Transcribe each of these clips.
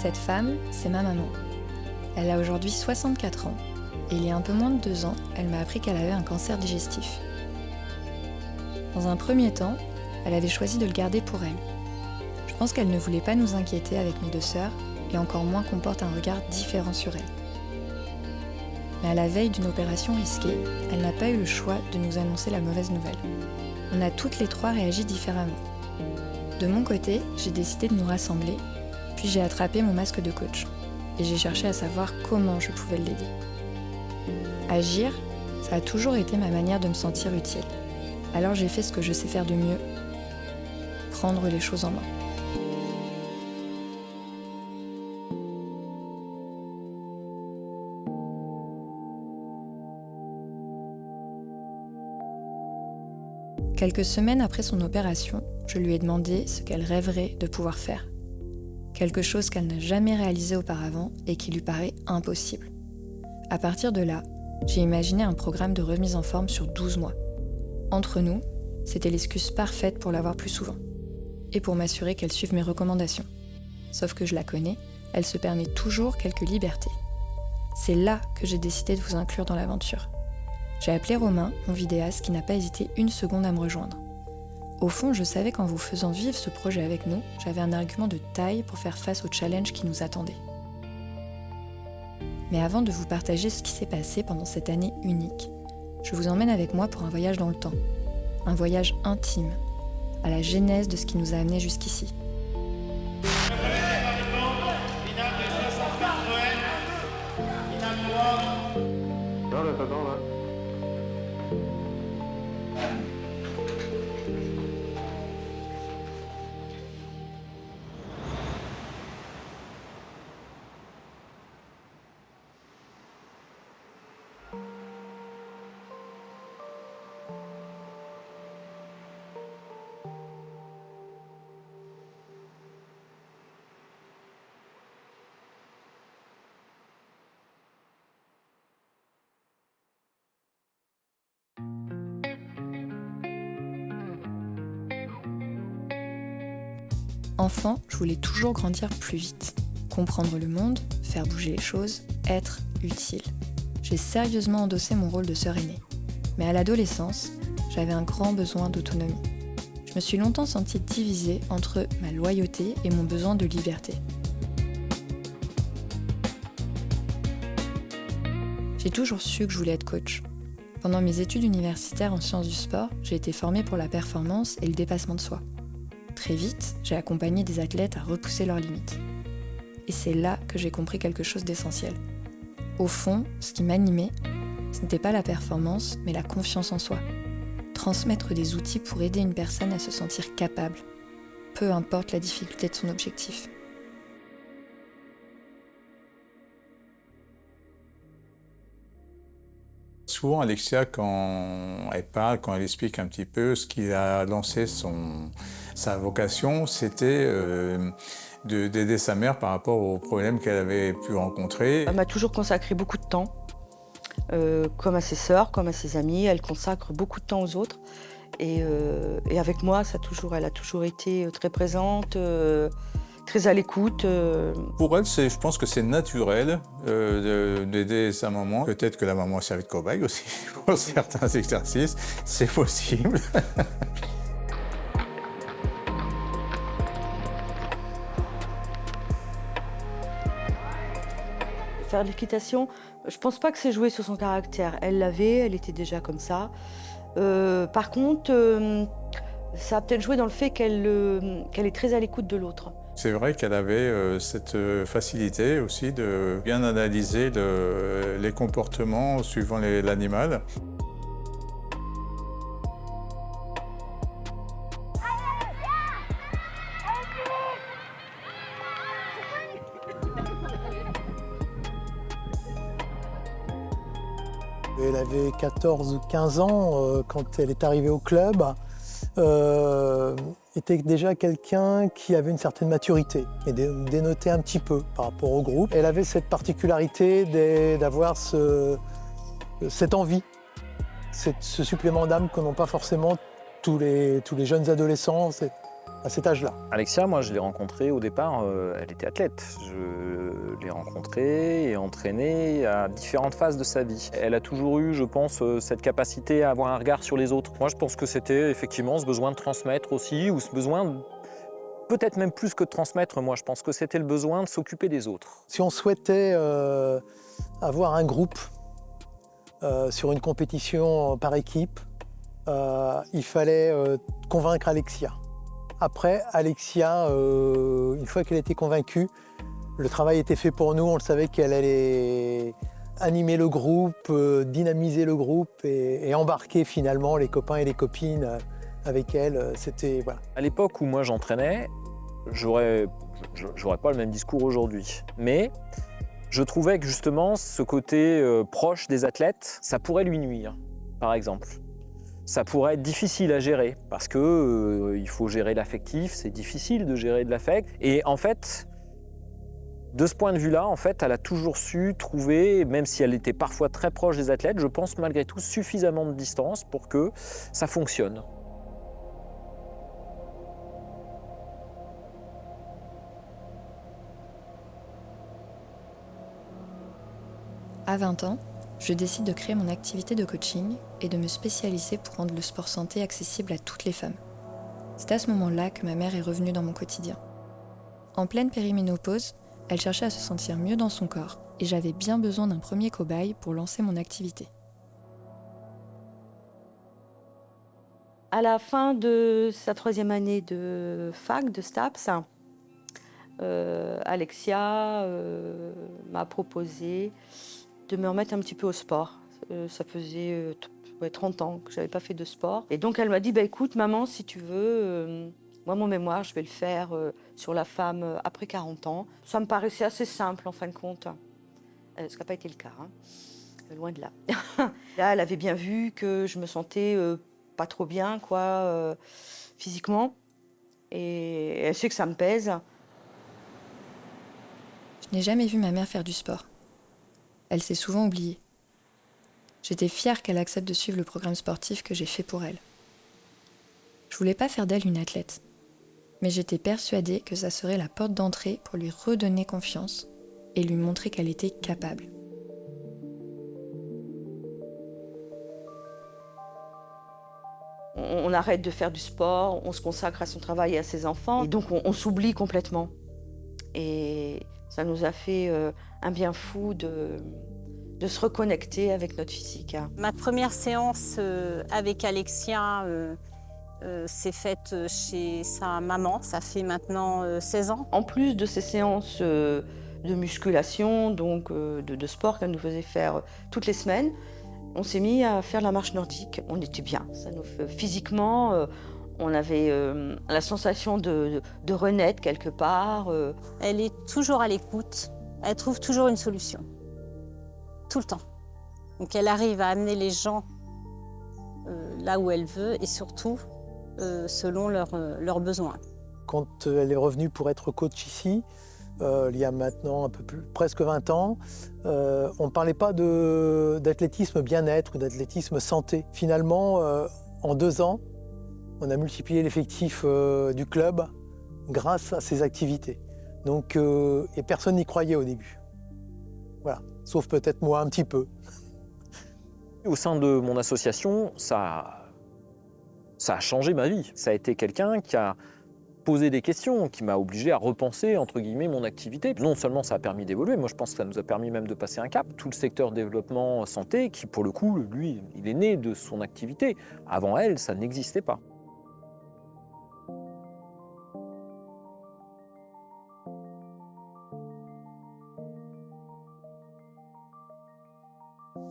Cette femme, c'est ma maman. Elle a aujourd'hui 64 ans et il y a un peu moins de 2 ans, elle m'a appris qu'elle avait un cancer digestif. Dans un premier temps, elle avait choisi de le garder pour elle. Je pense qu'elle ne voulait pas nous inquiéter avec mes 2 sœurs et encore moins qu'on porte un regard différent sur elle. Mais à la veille d'une opération risquée, elle n'a pas eu le choix de nous annoncer la mauvaise nouvelle. On a toutes les 3 réagi différemment. De mon côté, j'ai décidé de nous rassembler, puis j'ai attrapé mon masque de coach et j'ai cherché à savoir comment je pouvais l'aider. Agir, ça a toujours été ma manière de me sentir utile. Alors j'ai fait ce que je sais faire de mieux, prendre les choses en main. Quelques semaines après son opération, je lui ai demandé ce qu'elle rêverait de pouvoir faire. Quelque chose qu'elle n'a jamais réalisé auparavant et qui lui paraît impossible. À partir de là, j'ai imaginé un programme de remise en forme sur 12 mois. Entre nous, c'était l'excuse parfaite pour la voir plus souvent. Et pour m'assurer qu'elle suive mes recommandations. Sauf que je la connais, elle se permet toujours quelques libertés. C'est là que j'ai décidé de vous inclure dans l'aventure. J'ai appelé Romain, mon vidéaste, qui n'a pas hésité une seconde à me rejoindre. Au fond, je savais qu'en vous faisant vivre ce projet avec nous, j'avais un argument de taille pour faire face au challenge qui nous attendait. Mais avant de vous partager ce qui s'est passé pendant cette année unique, je vous emmène avec moi pour un voyage dans le temps. Un voyage intime, à la genèse de ce qui nous a amenés jusqu'ici. Enfant, je voulais toujours grandir plus vite, comprendre le monde, faire bouger les choses, être utile. J'ai sérieusement endossé mon rôle de sœur aînée. Mais à l'adolescence, j'avais un grand besoin d'autonomie. Je me suis longtemps sentie divisée entre ma loyauté et mon besoin de liberté. J'ai toujours su que je voulais être coach. Pendant mes études universitaires en sciences du sport, j'ai été formée pour la performance et le dépassement de soi. Très vite, j'ai accompagné des athlètes à repousser leurs limites. Et c'est là que j'ai compris quelque chose d'essentiel. Au fond, ce qui m'animait, ce n'était pas la performance, mais la confiance en soi. Transmettre des outils pour aider une personne à se sentir capable, peu importe la difficulté de son objectif. Souvent, Alexia, quand elle parle, quand elle explique un petit peu ce qui a lancé sa vocation, c'était d'aider sa mère par rapport aux problèmes qu'elle avait pu rencontrer. Elle m'a toujours consacré beaucoup de temps, comme à ses sœurs, comme à ses amis. Elle consacre beaucoup de temps aux autres. Et avec moi, elle a toujours été très présente, très à l'écoute. Pour elle, je pense que c'est naturel d'aider sa maman. Peut-être que la maman a servi de cobaye aussi pour certains exercices, c'est possible. Faire de l'équitation, je pense pas que c'est joué sur son caractère. Elle était déjà comme ça. Par contre, ça a peut-être joué dans le fait qu'elle est très à l'écoute de l'autre. C'est vrai qu'elle avait cette facilité aussi de bien analyser les comportements suivant l'animal. Elle avait 14 ou 15 ans quand elle est arrivée au club. Était déjà quelqu'un qui avait une certaine maturité et dénotait un petit peu par rapport au groupe. Elle avait cette particularité d'avoir cette envie, ce supplément d'âme que n'ont pas forcément tous les jeunes adolescents, à cet âge-là. Alexia, moi, je l'ai rencontrée au départ, elle était athlète. Je l'ai rencontrée et entraînée à différentes phases de sa vie. Elle a toujours eu, je pense, cette capacité à avoir un regard sur les autres. Moi, je pense que c'était effectivement ce besoin de transmettre aussi, ou ce besoin, peut-être même plus que de transmettre, moi, je pense que c'était le besoin de s'occuper des autres. Si on souhaitait avoir un groupe sur une compétition par équipe, il fallait convaincre Alexia. Après, Alexia, une fois qu'elle était convaincue, le travail était fait pour nous. On le savait qu'elle allait animer le groupe, dynamiser le groupe et embarquer finalement les copains et les copines avec elle. C'était, voilà. À l'époque où moi j'entraînais, j'aurais pas le même discours aujourd'hui. Mais je trouvais que justement ce côté proche des athlètes, ça pourrait lui nuire, par exemple. Ça pourrait être difficile à gérer parce que il faut gérer l'affectif, c'est difficile de gérer de l'affect. Et en fait, de ce point de vue-là, en fait, elle a toujours su trouver, même si elle était parfois très proche des athlètes, je pense malgré tout suffisamment de distance pour que ça fonctionne. À 20 ans, je décide de créer mon activité de coaching et de me spécialiser pour rendre le sport santé accessible à toutes les femmes. C'est à ce moment-là que ma mère est revenue dans mon quotidien. En pleine périménopause, elle cherchait à se sentir mieux dans son corps et j'avais bien besoin d'un premier cobaye pour lancer mon activité. À la fin de sa 3e année de fac, de STAPS, Alexia m'a proposé de me remettre un petit peu au sport. Ça faisait 30 ans que je n'avais pas fait de sport. Et donc elle m'a dit, écoute maman, si tu veux, moi mon mémoire, je vais le faire sur la femme après 40 ans. Ça me paraissait assez simple en fin de compte, ce qui n'a pas été le cas, loin de là. Là, elle avait bien vu que je me sentais pas trop bien, quoi, physiquement. Et elle sait que ça me pèse. Je n'ai jamais vu ma mère faire du sport. Elle s'est souvent oubliée. J'étais fière qu'elle accepte de suivre le programme sportif que j'ai fait pour elle. Je voulais pas faire d'elle une athlète, mais j'étais persuadée que ça serait la porte d'entrée pour lui redonner confiance et lui montrer qu'elle était capable. On arrête de faire du sport, on se consacre à son travail et à ses enfants, et donc on s'oublie complètement. Et ça nous a fait un bien fou de se reconnecter avec notre physique. Ma première séance avec Alexia s'est faite chez sa maman, ça fait maintenant 16 ans. En plus de ces séances de musculation, donc de sport qu'elle nous faisait faire toutes les semaines, on s'est mis à faire la marche nordique. On était bien, physiquement, on avait la sensation de renaître quelque part. Elle est toujours à l'écoute, elle trouve toujours une solution, tout le temps. Donc elle arrive à amener les gens là où elle veut et surtout selon leurs besoins. Quand elle est revenue pour être coach ici, il y a maintenant presque 20 ans, on ne parlait pas d'athlétisme bien-être ou d'athlétisme santé. Finalement, en 2 ans, on a multiplié l'effectif du club grâce à ces activités. Donc, et personne n'y croyait au début. Voilà, sauf peut-être moi un petit peu. Au sein de mon association, ça a changé ma vie. Ça a été quelqu'un qui a posé des questions, qui m'a obligé à repenser, entre guillemets, mon activité. Non seulement ça a permis d'évoluer, moi je pense que ça nous a permis même de passer un cap. Tout le secteur développement santé, qui pour le coup, lui, il est né de son activité. Avant elle, ça n'existait pas.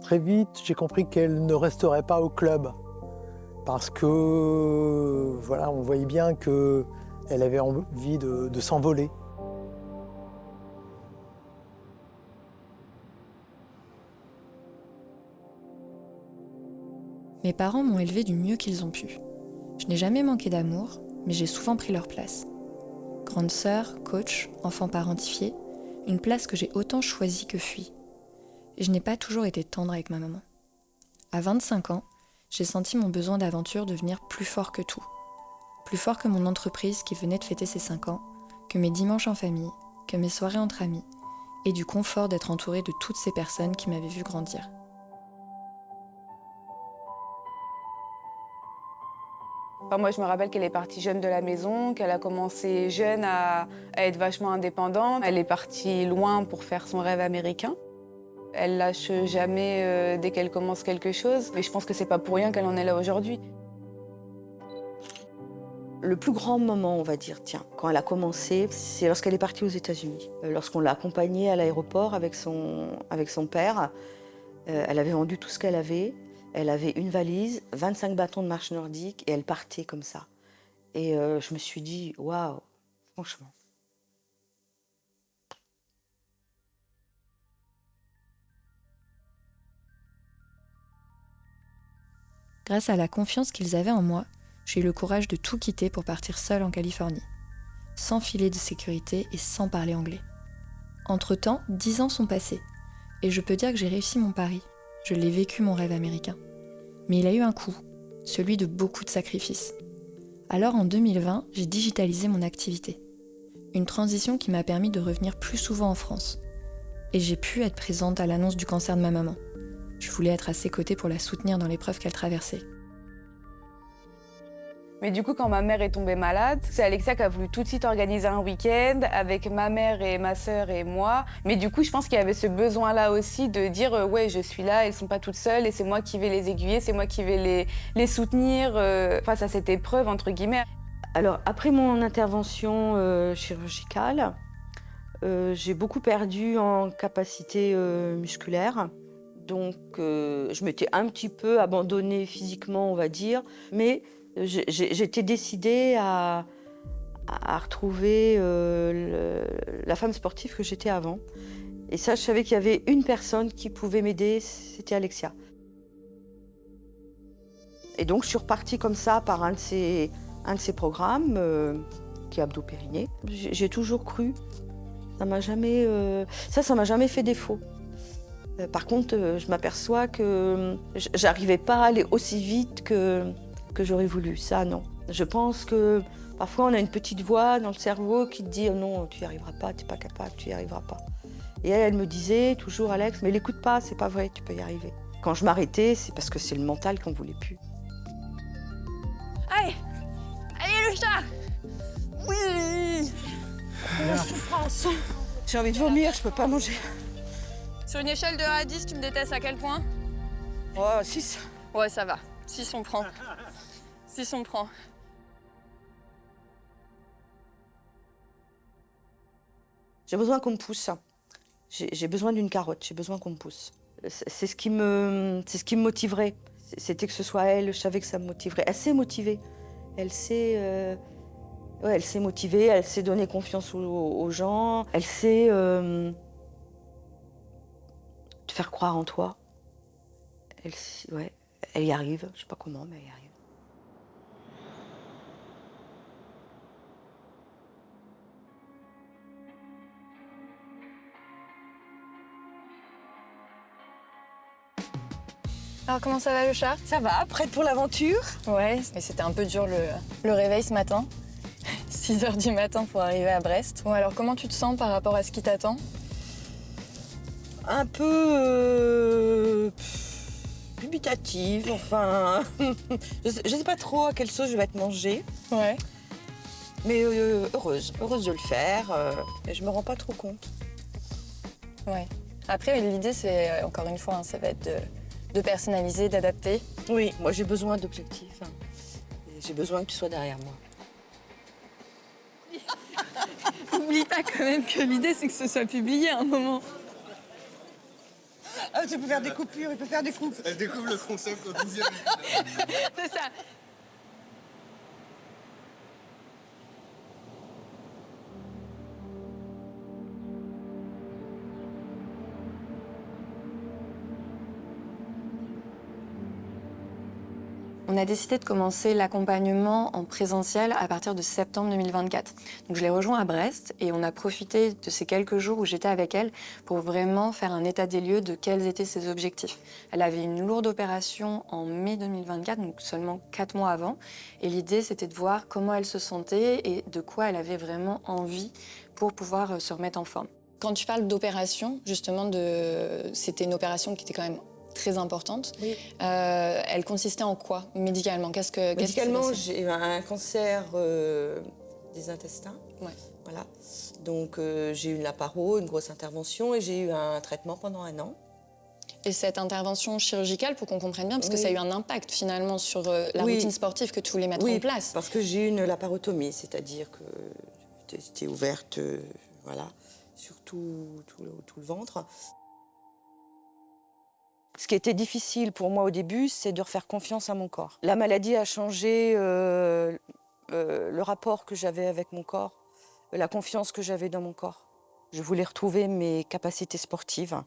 Très vite, j'ai compris qu'elle ne resterait pas au club parce que, voilà, on voyait bien qu'elle avait envie de s'envoler. Mes parents m'ont élevée du mieux qu'ils ont pu. Je n'ai jamais manqué d'amour, mais j'ai souvent pris leur place. Grande sœur, coach, enfant parentifié, une place que j'ai autant choisie que fui. Et je n'ai pas toujours été tendre avec ma maman. À 25 ans, j'ai senti mon besoin d'aventure devenir plus fort que tout. Plus fort que mon entreprise qui venait de fêter ses 5 ans, que mes dimanches en famille, que mes soirées entre amis, et du confort d'être entourée de toutes ces personnes qui m'avaient vu grandir. Enfin, moi, je me rappelle qu'elle est partie jeune de la maison, qu'elle a commencé jeune à être vachement indépendante. Elle est partie loin pour faire son rêve américain. Elle lâche jamais dès qu'elle commence quelque chose. Mais je pense que c'est pas pour rien qu'elle en est là aujourd'hui. Le plus grand moment, on va dire, tiens, quand elle a commencé, c'est lorsqu'elle est partie aux États-Unis. Lorsqu'on l'a accompagnée à l'aéroport avec son père, elle avait vendu tout ce qu'elle avait. Elle avait une valise, 25 bâtons de marche nordique et elle partait comme ça. Et je me suis dit, waouh, franchement. Grâce à la confiance qu'ils avaient en moi, j'ai eu le courage de tout quitter pour partir seule en Californie, sans filet de sécurité et sans parler anglais. Entre-temps, 10 ans sont passés, et je peux dire que j'ai réussi mon pari. Je l'ai vécu mon rêve américain. Mais il a eu un coût, celui de beaucoup de sacrifices. Alors en 2020, j'ai digitalisé mon activité. Une transition qui m'a permis de revenir plus souvent en France. Et j'ai pu être présente à l'annonce du cancer de ma maman. Je voulais être à ses côtés pour la soutenir dans l'épreuve qu'elle traversait. Mais du coup, quand ma mère est tombée malade, c'est Alexia qui a voulu tout de suite organiser un week-end avec ma mère et ma sœur et moi. Mais du coup, je pense qu'il y avait ce besoin-là aussi de dire ouais, je suis là, elles sont pas toutes seules et c'est moi qui vais les aiguiller, c'est moi qui vais les soutenir face à cette épreuve, entre guillemets. Alors, après mon intervention chirurgicale, j'ai beaucoup perdu en capacité musculaire. Donc, je m'étais un petit peu abandonnée physiquement, on va dire. Mais j'étais décidée à retrouver la femme sportive que j'étais avant. Et ça, je savais qu'il y avait une personne qui pouvait m'aider, c'était Alexia. Et donc, je suis repartie comme ça par un de ces programmes, qui est Abdos Périnée. J'ai toujours cru. Ça m'a jamais fait défaut. Par contre, je m'aperçois que j'arrivais pas à aller aussi vite que j'aurais voulu. Ça, non. Je pense que parfois, on a une petite voix dans le cerveau qui te dit oh non, tu n'y arriveras pas, tu n'es pas capable, tu n'y arriveras pas. Et elle me disait toujours, Alex, mais l'écoute pas, c'est pas vrai, tu peux y arriver. Quand je m'arrêtais, c'est parce que c'est le mental qu'on voulait plus. Allez, allez le chat. Oui. La souffrance. J'ai envie de vomir, je peux pas manger. Sur une échelle de 1 à 10, tu me détestes à quel point? Oh, 6. Ouais, ça va. 6 on prend. 6 on prend. J'ai besoin qu'on me pousse. J'ai besoin d'une carotte, j'ai besoin qu'on me pousse. C'est ce qui me motiverait. C'était que ce soit elle, je savais que ça me motiverait. Elle s'est motivée. Elle s'est motivée, elle s'est donné confiance aux gens. Elle sait te faire croire en toi. Elle y arrive. Je sais pas comment, mais elle y arrive. Alors comment ça va le chat? Ça va, prête pour l'aventure? Ouais, mais c'était un peu dur le réveil ce matin. 6h du matin pour arriver à Brest. Bon alors comment tu te sens par rapport à ce qui t'attend? Un peu dubitative, enfin... je sais pas trop à quelle sauce je vais être mangée. Ouais. Mais heureuse de le faire. Et je me rends pas trop compte. Ouais. Après l'idée c'est, encore une fois, ça va être de personnaliser, d'adapter. Oui, moi j'ai besoin d'objectifs. Et j'ai besoin que tu sois derrière moi. N'oublie pas quand même que l'idée c'est que ce soit publié à un moment. Ah, tu peux faire des coupures, il peut faire des coupes. Elle découvre le concept au 12e. C'est ça. On a décidé de commencer l'accompagnement en présentiel à partir de septembre 2024. Donc je l'ai rejoint à Brest et on a profité de ces quelques jours où j'étais avec elle pour vraiment faire un état des lieux de quels étaient ses objectifs. Elle avait une lourde opération en mai 2024, donc seulement 4 mois avant. Et l'idée, c'était de voir comment elle se sentait et de quoi elle avait vraiment envie pour pouvoir se remettre en forme. Quand tu parles d'opération, justement, c'était une opération qui était quand même très importante. Oui. Elle consistait en quoi, médicalement? Médicalement, j'ai eu un cancer des intestins. Ouais. Voilà. Donc j'ai eu une laparo, une grosse intervention, et j'ai eu un traitement pendant 1 an. Et cette intervention chirurgicale, pour qu'on comprenne bien, parce que ça a eu un impact finalement sur la Oui. routine sportive que tu voulais mettre Oui, en place. parce que j'ai eu une laparotomie, c'est-à-dire que j'étais ouverte, voilà, sur tout le ventre. Ce qui était difficile pour moi au début, c'est de refaire confiance à mon corps. La maladie a changé le rapport que j'avais avec mon corps, la confiance que j'avais dans mon corps. Je voulais retrouver mes capacités sportives.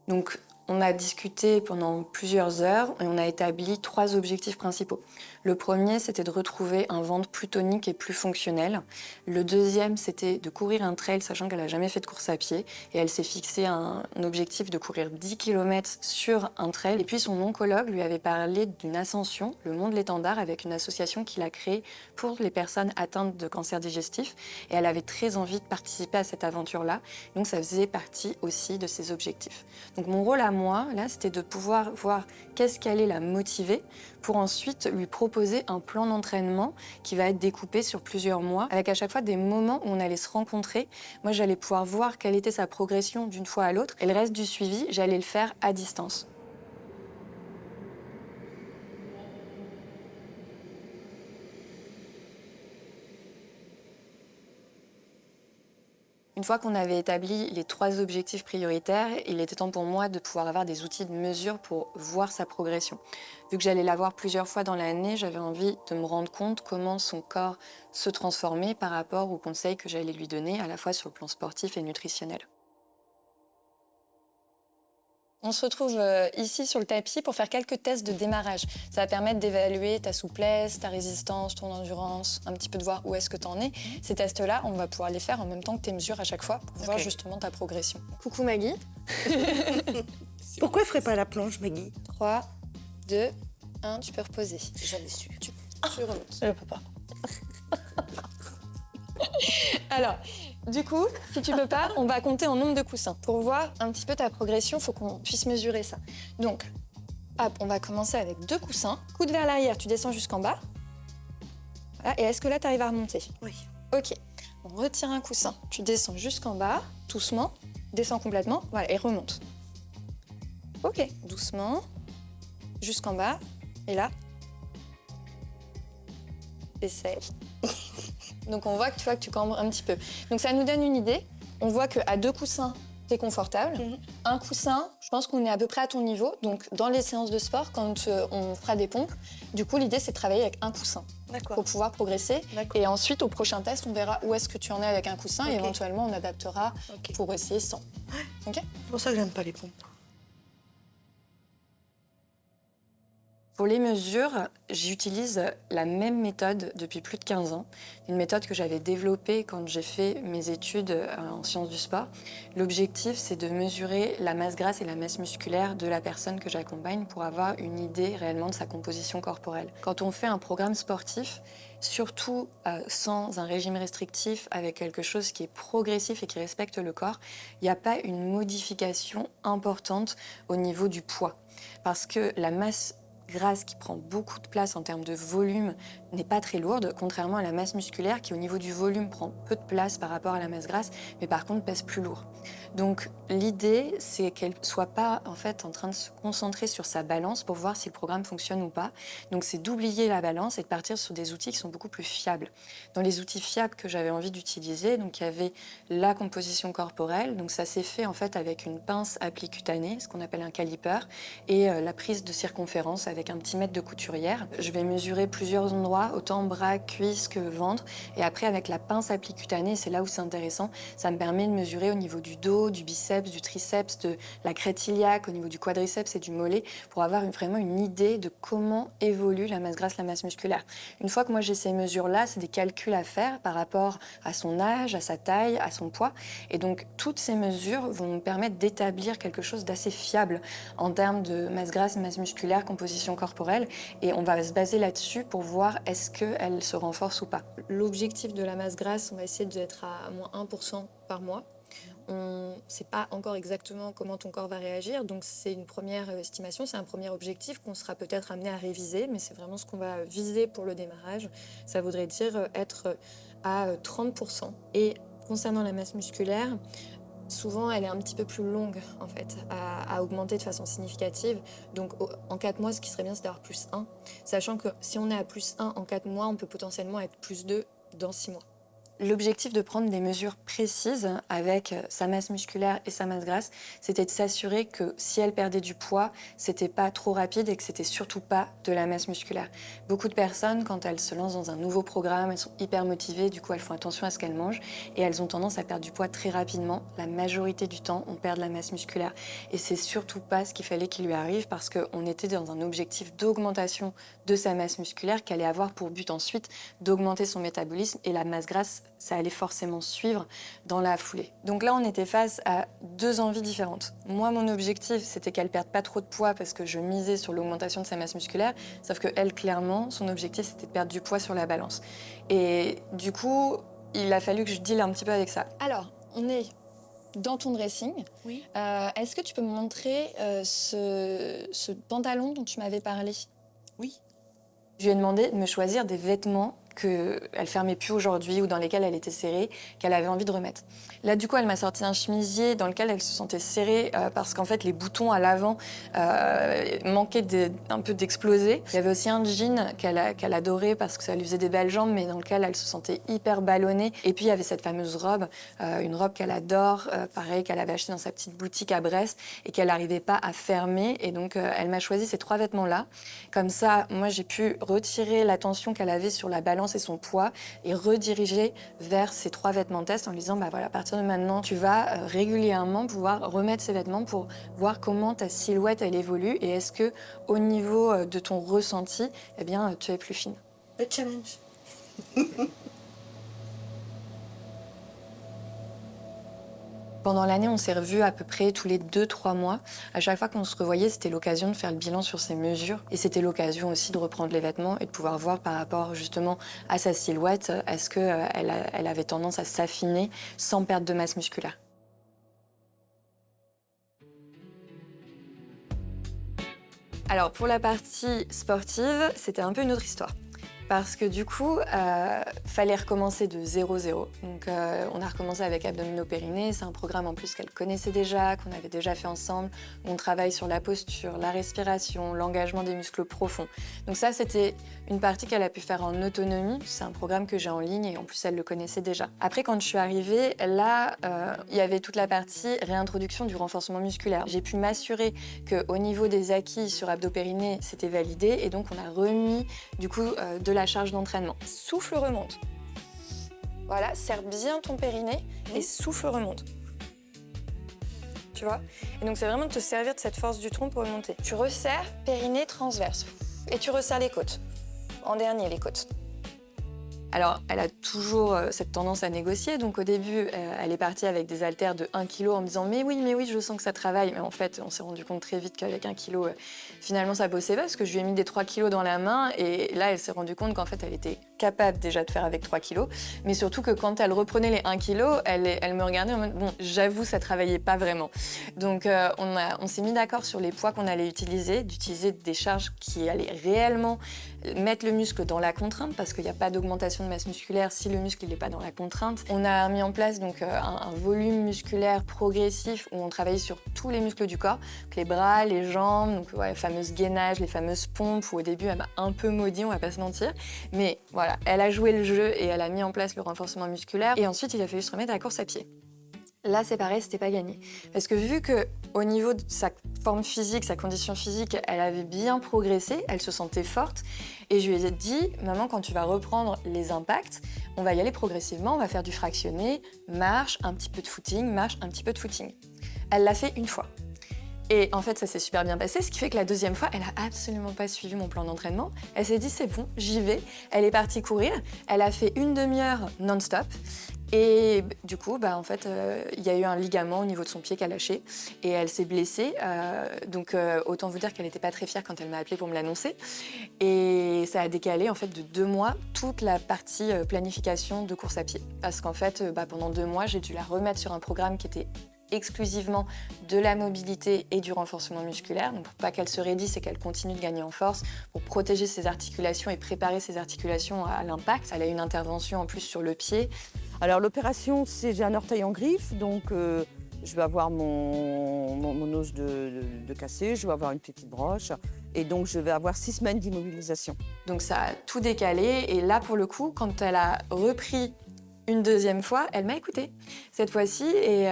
Donc, on a discuté pendant plusieurs heures et on a établi 3 objectifs principaux. Le premier, c'était de retrouver un ventre plus tonique et plus fonctionnel. Le deuxième, c'était de courir un trail, sachant qu'elle n'a jamais fait de course à pied. Et elle s'est fixé un objectif de courir 10 km sur un trail. Et puis, son oncologue lui avait parlé d'une ascension, le Mont de l'Étendard, avec une association qu'il a créée pour les personnes atteintes de cancer digestif. Et elle avait très envie de participer à cette aventure-là. Donc, ça faisait partie aussi de ses objectifs. Donc, mon rôle à moi, là, c'était de pouvoir voir qu'est-ce qui allait la motiver pour ensuite lui proposer un plan d'entraînement qui va être découpé sur plusieurs mois, avec à chaque fois des moments où on allait se rencontrer. Moi, j'allais pouvoir voir quelle était sa progression d'une fois à l'autre, et le reste du suivi, j'allais le faire à distance. Une fois qu'on avait établi les 3 objectifs prioritaires, il était temps pour moi de pouvoir avoir des outils de mesure pour voir sa progression. Vu que j'allais la voir plusieurs fois dans l'année, j'avais envie de me rendre compte comment son corps se transformait par rapport aux conseils que j'allais lui donner, à la fois sur le plan sportif et nutritionnel. On se retrouve ici sur le tapis pour faire quelques tests de démarrage. Ça va permettre d'évaluer ta souplesse, ta résistance, ton endurance, un petit peu de voir où est-ce que tu en es. Ces tests-là, on va pouvoir les faire en même temps que tes mesures à chaque fois pour voir justement ta progression. Coucou Maggie. Pourquoi elle ferait pas la planche, Maggie? 3, 2, 1, tu peux reposer. J'avais su. Tu remontes. Je peux pas. Alors, du coup, si tu peux pas, on va compter en nombre de coussins. Pour voir un petit peu ta progression, il faut qu'on puisse mesurer ça. Donc, hop, on va commencer avec 2 coussins. Coude vers l'arrière, tu descends jusqu'en bas. Voilà. Et est-ce que là, tu arrives à remonter? Oui. Ok. On retire un coussin. Tu descends jusqu'en bas, doucement. Descends complètement. Voilà, et remonte. Ok, doucement. Jusqu'en bas. Et là. Essaye. Donc on voit que tu cambres un petit peu. Donc ça nous donne une idée. On voit qu'à 2 coussins, tu es confortable. Un coussin, je pense qu'on est à peu près à ton niveau. Donc dans les séances de sport, quand on fera des pompes, du coup l'idée c'est de travailler avec un coussin pour pouvoir progresser. Et ensuite au prochain test, on verra où est-ce que tu en es avec un coussin et éventuellement on adaptera pour essayer sans. Okay. C'est pour ça que j'aime pas les pompes. Pour les mesures, j'utilise la même méthode depuis plus de 15 ans. Une méthode que j'avais développée quand j'ai fait mes études en sciences du sport. L'objectif, c'est de mesurer la masse grasse et la masse musculaire de la personne que j'accompagne pour avoir une idée réellement de sa composition corporelle. Quand on fait un programme sportif, surtout sans un régime restrictif, avec quelque chose qui est progressif et qui respecte le corps, il n'y a pas une modification importante au niveau du poids. Parce que la masse grasse qui prend beaucoup de place en termes de volume n'est pas très lourde, contrairement à la masse musculaire qui au niveau du volume prend peu de place par rapport à la masse grasse, mais par contre pèse plus lourd. Donc l'idée, c'est qu'elle ne soit pas en fait en train de se concentrer sur sa balance pour voir si le programme fonctionne ou pas. Donc c'est d'oublier la balance et de partir sur des outils qui sont beaucoup plus fiables. Dans les outils fiables que j'avais envie d'utiliser, donc il y avait la composition corporelle, donc ça s'est fait en fait avec une pince applicutanée, ce qu'on appelle un caliper, et la prise de circonférence avec un petit mètre de couturière. Je vais mesurer plusieurs endroits endroits, autant bras, cuisses que ventre. Et après, avec la pince à pli cutanée, c'est là où c'est intéressant, ça me permet de mesurer au niveau du dos, du biceps, du triceps, de la crête iliaque, au niveau du quadriceps et du mollet, pour avoir vraiment une idée de comment évolue la masse grasse, la masse musculaire. Une fois que moi j'ai ces mesures-là, c'est des calculs à faire par rapport à son âge, à sa taille, à son poids. Et donc, toutes ces mesures vont nous permettre d'établir quelque chose d'assez fiable en termes de masse grasse, masse musculaire, composition corporelle. Et on va se baser là-dessus pour voir est-ce qu'elle se renforce ou pas. L'objectif de la masse grasse, on va essayer d'être à moins 1% par mois. On ne sait pas encore exactement comment ton corps va réagir, donc c'est une première estimation, c'est un premier objectif qu'on sera peut-être amené à réviser, mais c'est vraiment ce qu'on va viser pour le démarrage. Ça voudrait dire être à 30%. Et concernant la masse musculaire, souvent elle est un petit peu plus longue en fait, à augmenter de façon significative. Donc en 4 mois, ce qui serait bien, c'est d'avoir plus 1, sachant que si on est à plus 1 en 4 mois, on peut potentiellement être plus 2 dans 6 mois. L'objectif de prendre des mesures précises avec sa masse musculaire et sa masse grasse, c'était de s'assurer que si elle perdait du poids, c'était pas trop rapide et que c'était surtout pas de la masse musculaire. Beaucoup de personnes, quand elles se lancent dans un nouveau programme, elles sont hyper motivées, du coup elles font attention à ce qu'elles mangent et elles ont tendance à perdre du poids très rapidement. La majorité du temps, on perd de la masse musculaire. Et c'est surtout pas ce qu'il fallait qu'il lui arrive parce qu'on était dans un objectif d'augmentation de sa masse musculaire qui allait avoir pour but ensuite d'augmenter son métabolisme et la masse grasse, ça allait forcément suivre dans la foulée. Donc là, on était face à 2 envies différentes. Moi, mon objectif, c'était qu'elle perde pas trop de poids parce que je misais sur l'augmentation de sa masse musculaire, sauf que elle, clairement, son objectif, c'était de perdre du poids sur la balance. Et du coup, il a fallu que je deal un petit peu avec ça. Alors, on est dans ton dressing. Oui. Est-ce que tu peux me montrer ce pantalon dont tu m'avais parlé? Oui. Je lui ai demandé de me choisir des vêtements qu'elle fermait plus aujourd'hui ou dans lesquels elle était serrée, qu'elle avait envie de remettre. Là, du coup, elle m'a sorti un chemisier dans lequel elle se sentait serrée parce qu'en fait, les boutons à l'avant manquaient un peu d'exploser. Il y avait aussi un jean qu'elle adorait parce que ça lui faisait des belles jambes, mais dans lequel elle se sentait hyper ballonnée. Et puis, il y avait cette fameuse robe, une robe qu'elle adore, pareil, qu'elle avait achetée dans sa petite boutique à Brest et qu'elle n'arrivait pas à fermer. Et donc, elle m'a choisi ces 3 vêtements-là. Comme ça, moi, j'ai pu retirer la tension qu'elle avait sur la balance et son poids et rediriger vers ces 3 vêtements test en lui disant, bah voilà, à partir de maintenant, tu vas régulièrement pouvoir remettre ces vêtements pour voir comment ta silhouette, elle évolue et est-ce que au niveau de ton ressenti, eh bien, tu es plus fine. Le challenge. Pendant l'année, on s'est revus à peu près tous les 2-3 mois. À chaque fois qu'on se revoyait, c'était l'occasion de faire le bilan sur ses mesures. Et c'était l'occasion aussi de reprendre les vêtements et de pouvoir voir par rapport justement à sa silhouette, est-ce qu'elle avait tendance à s'affiner sans perdre de masse musculaire. Alors pour la partie sportive, c'était un peu une autre histoire. Parce que du coup, fallait recommencer de 0-0. Donc on a recommencé avec abdominaux-périnée. C'est un programme en plus qu'elle connaissait déjà, qu'on avait déjà fait ensemble. On travaille sur la posture, la respiration, l'engagement des muscles profonds. Donc ça, c'était une partie qu'elle a pu faire en autonomie. C'est un programme que j'ai en ligne et en plus, elle le connaissait déjà. Après, quand je suis arrivée, là, il y avait toute la partie réintroduction du renforcement musculaire. J'ai pu m'assurer qu'au niveau des acquis sur abdos-périnée, c'était validé. Et donc, on a remis du coup de la charge d'entraînement. Souffle, remonte. Voilà, serre bien ton périnée et souffle, remonte. Tu vois? Et donc c'est vraiment de te servir de cette force du tronc pour remonter. Tu resserres, périnée transverse. Et tu resserres les côtes. En dernier, les côtes. Alors, elle a toujours cette tendance à négocier. Donc au début, elle est partie avec des haltères de 1 kg en me disant « mais oui, je sens que ça travaille ». Mais en fait, on s'est rendu compte très vite qu'avec 1 kg, finalement, ça bossait pas parce que je lui ai mis des 3 kg dans la main. Et là, elle s'est rendue compte qu'en fait, elle était capable déjà de faire avec 3 kg. Mais surtout que quand elle reprenait les 1 kg, elle me regardait en mode « bon, j'avoue, ça travaillait pas vraiment ». Donc on s'est mis d'accord sur les poids qu'on allait utiliser, d'utiliser des charges qui allaient réellement mettre le muscle dans la contrainte parce qu'il n'y a pas d'augmentation de masse musculaire si le muscle n'est pas dans la contrainte. On a mis en place donc un volume musculaire progressif où on travaillait sur tous les muscles du corps, donc les bras, les jambes, donc ouais, les fameuses gainages, les fameuses pompes où au début elle m'a un peu maudit, on va pas se mentir, mais voilà, elle a joué le jeu et elle a mis en place le renforcement musculaire et ensuite il a fallu se remettre à la course à pied. Là, c'est pareil, c'était pas gagné. Parce que vu qu'au niveau de sa forme physique, sa condition physique, elle avait bien progressé, elle se sentait forte. Et je lui ai dit, maman, quand tu vas reprendre les impacts, on va y aller progressivement, on va faire du fractionné, marche, un petit peu de footing, marche, un petit peu de footing. Elle l'a fait une fois. Et en fait, ça s'est super bien passé, ce qui fait que la deuxième fois, elle a absolument pas suivi mon plan d'entraînement. Elle s'est dit, c'est bon, j'y vais. Elle est partie courir. Elle a fait une demi-heure non-stop. Et du coup, en fait, il y a eu un ligament au niveau de son pied qui a lâché. Et elle s'est blessée. Donc, autant vous dire qu'elle n'était pas très fière quand elle m'a appelée pour me l'annoncer. Et ça a décalé, en fait, de 2 mois, toute la partie planification de course à pied. Parce qu'en fait, pendant 2 mois, j'ai dû la remettre sur un programme qui était exclusivement de la mobilité et du renforcement musculaire, donc pour pas qu'elle se raidisse et qu'elle continue de gagner en force, pour protéger ses articulations et préparer ses articulations à l'impact. Elle a eu une intervention en plus sur le pied. Alors l'opération, c'est j'ai un orteil en griffe, donc je vais avoir mon os de cassé, je vais avoir une petite broche, et donc je vais avoir 6 semaines d'immobilisation. Donc ça a tout décalé, et là pour le coup, quand elle a repris une deuxième fois, elle m'a écoutée cette fois-ci et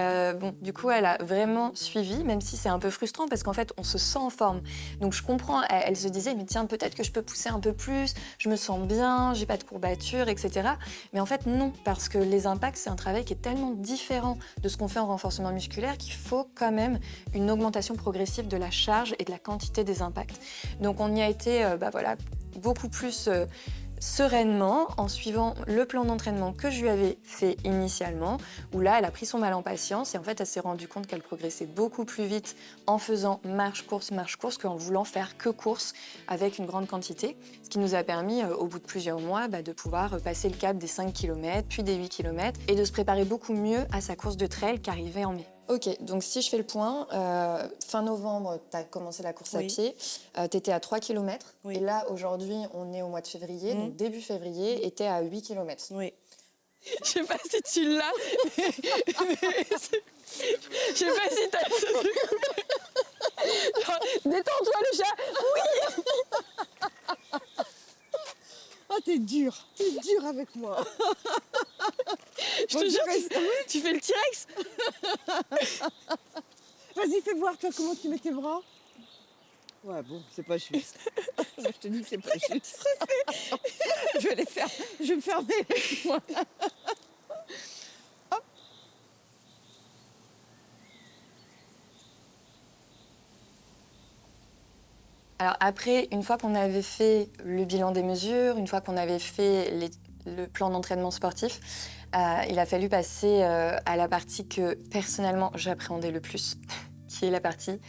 du coup, elle a vraiment suivi, même si c'est un peu frustrant parce qu'en fait, on se sent en forme. Donc je comprends, elle se disait, mais tiens, peut-être que je peux pousser un peu plus, je me sens bien, j'ai pas de courbatures, etc. Mais en fait, non, parce que les impacts, c'est un travail qui est tellement différent de ce qu'on fait en renforcement musculaire qu'il faut quand même une augmentation progressive de la charge et de la quantité des impacts. Donc on y a été, beaucoup plus sereinement, en suivant le plan d'entraînement que je lui avais fait initialement, où là, elle a pris son mal en patience et en fait, elle s'est rendue compte qu'elle progressait beaucoup plus vite en faisant marche-course qu'en voulant faire que course avec une grande quantité, ce qui nous a permis, au bout de plusieurs mois, de pouvoir passer le cap des 5 km, puis des 8 km et de se préparer beaucoup mieux à sa course de trail qui arrivait en mai. Ok, donc si je fais le point, fin novembre, tu as commencé la course à pied, tu étais à 3 km, et là, aujourd'hui, on est au mois de février, donc début février, et tu es à 8 km. Oui. Je sais pas si tu l'as, mais je sais pas si t'as... Genre, détends-toi le chat. Oui. Oh, t'es dur avec moi. Je te jure, tu fais le T-Rex. Vas-y, fais voir, toi, comment tu mets tes bras. Ouais, bon, c'est pas juste. Je te dis que c'est pas juste. Je vais me fermer les moi. Hop. Alors après, une fois qu'on avait fait le bilan des mesures, une fois qu'on avait fait le plan d'entraînement sportif, il a fallu passer à la partie que personnellement j'appréhendais le plus, qui est la partie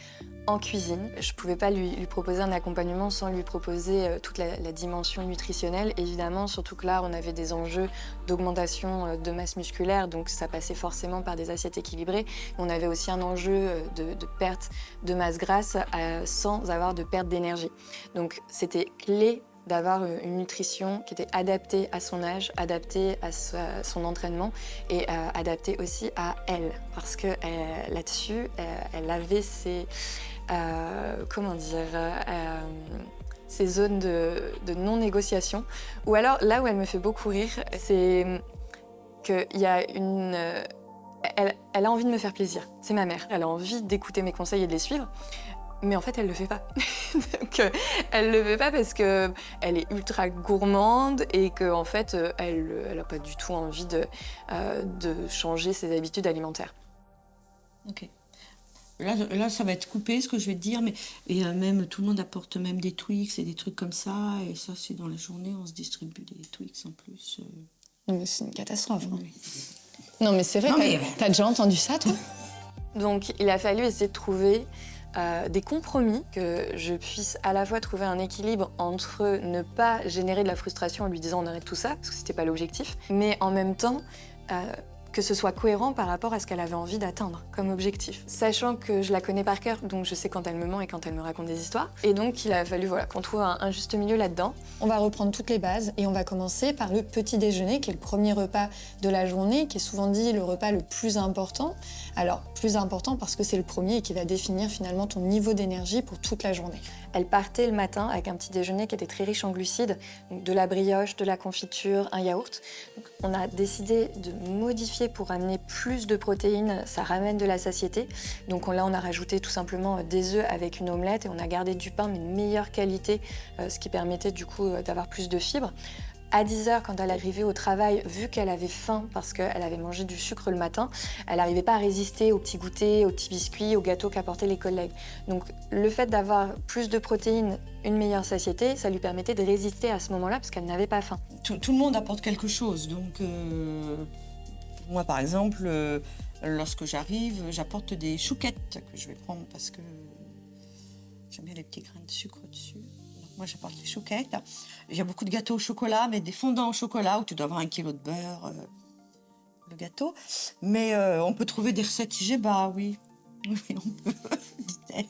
en cuisine. Je ne pouvais pas lui proposer un accompagnement sans lui proposer toute la dimension nutritionnelle, évidemment, surtout que là, on avait des enjeux d'augmentation de masse musculaire, donc ça passait forcément par des assiettes équilibrées. On avait aussi un enjeu de perte de masse grasse sans avoir de perte d'énergie. Donc c'était clé d'avoir une nutrition qui était adaptée à son âge, adaptée à son entraînement et adaptée aussi à elle. Parce que là-dessus, elle avait ses zones de non-négociation. Ou alors, là où elle me fait beaucoup rire, c'est qu'il y a elle a envie de me faire plaisir. C'est ma mère. Elle a envie d'écouter mes conseils et de les suivre. Mais en fait, elle le fait pas. Donc, elle le fait pas parce que elle est ultra gourmande et qu'en fait, elle a pas du tout envie de changer ses habitudes alimentaires. Ok. Là, ça va être coupé, ce que je vais te dire, mais et même tout le monde apporte même des Twix et des trucs comme ça, et ça, c'est dans la journée, on se distribue des Twix en plus. Mais c'est une catastrophe. Hein. Oui. Non, mais c'est vrai. T'as déjà entendu ça, toi? Donc, il a fallu essayer de trouver des compromis, que je puisse à la fois trouver un équilibre entre ne pas générer de la frustration en lui disant on arrête tout ça, parce que c'était pas l'objectif, mais en même temps que ce soit cohérent par rapport à ce qu'elle avait envie d'atteindre comme objectif. Sachant que je la connais par cœur, donc je sais quand elle me ment et quand elle me raconte des histoires. Et donc il a fallu qu'on trouve un juste milieu là-dedans. On va reprendre toutes les bases et on va commencer par le petit déjeuner, qui est le premier repas de la journée, qui est souvent dit le repas le plus important. Alors, plus important parce que c'est le premier et qui va définir finalement ton niveau d'énergie pour toute la journée. Elle partait le matin avec un petit déjeuner qui était très riche en glucides, donc de la brioche, de la confiture, un yaourt. Donc, on a décidé de modifier pour amener plus de protéines, ça ramène de la satiété. Donc là, on a rajouté tout simplement des œufs avec une omelette et on a gardé du pain mais de meilleure qualité, ce qui permettait du coup d'avoir plus de fibres. À 10h, quand elle arrivait au travail, vu qu'elle avait faim parce qu'elle avait mangé du sucre le matin, elle n'arrivait pas à résister aux petits goûters, aux petits biscuits, aux gâteaux qu'apportaient les collègues. Donc le fait d'avoir plus de protéines, une meilleure satiété, ça lui permettait de résister à ce moment-là parce qu'elle n'avait pas faim. Tout le monde apporte quelque chose. Donc moi, par exemple, lorsque j'arrive, j'apporte des chouquettes que je vais prendre parce que j'aime bien les petits grains de sucre dessus. Moi, j'apporte les chouquettes. Il y a beaucoup de gâteaux au chocolat, mais des fondants au chocolat où tu dois avoir 1 kilo de beurre, le gâteau. Mais on peut trouver des recettes IG, bah oui. Oui, on peut, dit-elle.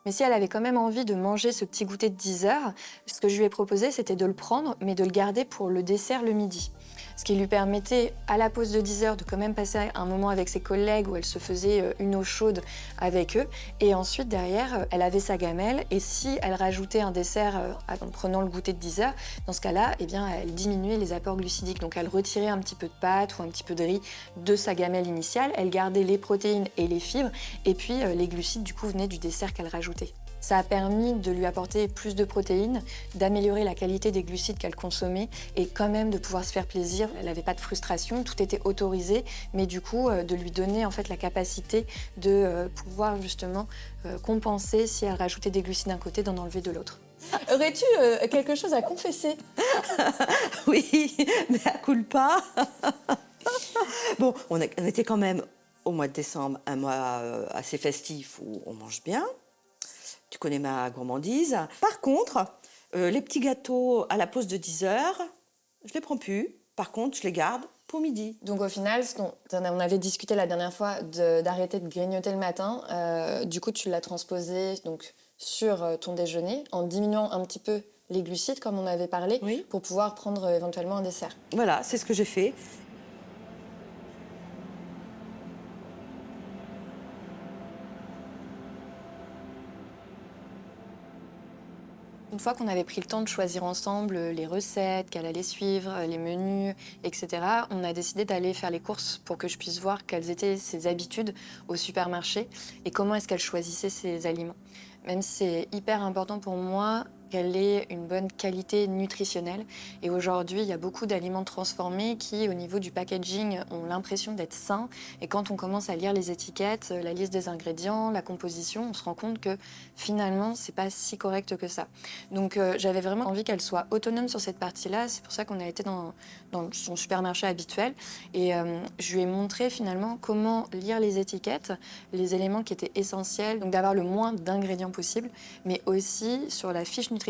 Mais si elle avait quand même envie de manger ce petit goûter de 10h, ce que je lui ai proposé, c'était de le prendre, mais de le garder pour le dessert le midi. Ce qui lui permettait, à la pause de 10h, de quand même passer un moment avec ses collègues où elle se faisait une eau chaude avec eux. Et ensuite, derrière, elle avait sa gamelle. Et si elle rajoutait un dessert en prenant le goûter de 10h, dans ce cas-là, eh bien, elle diminuait les apports glucidiques. Donc, elle retirait un petit peu de pâte ou un petit peu de riz de sa gamelle initiale. Elle gardait les protéines et les fibres. Et puis, les glucides, du coup, venaient du dessert qu'elle rajoutait. Ça a permis de lui apporter plus de protéines, d'améliorer la qualité des glucides qu'elle consommait et quand même de pouvoir se faire plaisir. Elle n'avait pas de frustration, tout était autorisé, mais du coup de lui donner en fait la capacité de pouvoir justement compenser si elle rajoutait des glucides d'un côté, d'en enlever de l'autre. Aurais-tu quelque chose à confesser? Oui, mais à culpa. Bon, on était quand même au mois de décembre, un mois assez festif où on mange bien. Tu connais ma gourmandise. Par contre, les petits gâteaux à la pause de 10h, je les prends plus. Par contre, je les garde pour midi. Donc au final, on avait discuté la dernière fois d'arrêter de grignoter le matin. Du coup, tu l'as transposé donc, sur ton déjeuner en diminuant un petit peu les glucides, comme on avait parlé, oui, pour pouvoir prendre éventuellement un dessert. Voilà, c'est ce que j'ai fait. Une fois qu'on avait pris le temps de choisir ensemble les recettes, qu'elle allait suivre, les menus, etc., on a décidé d'aller faire les courses pour que je puisse voir quelles étaient ses habitudes au supermarché et comment est-ce qu'elle choisissait ses aliments. Même si c'est hyper important pour moi qu'elle ait une bonne qualité nutritionnelle. Et aujourd'hui, il y a beaucoup d'aliments transformés qui, au niveau du packaging, ont l'impression d'être sains. Et quand on commence à lire les étiquettes, la liste des ingrédients, la composition, on se rend compte que finalement, c'est pas si correct que ça. Donc j'avais vraiment envie qu'elle soit autonome sur cette partie-là. C'est pour ça qu'on a été dans son supermarché habituel. Et je lui ai montré finalement comment lire les étiquettes, les éléments qui étaient essentiels, donc d'avoir le moins d'ingrédients possible, mais aussi sur la fiche nutritionnelle,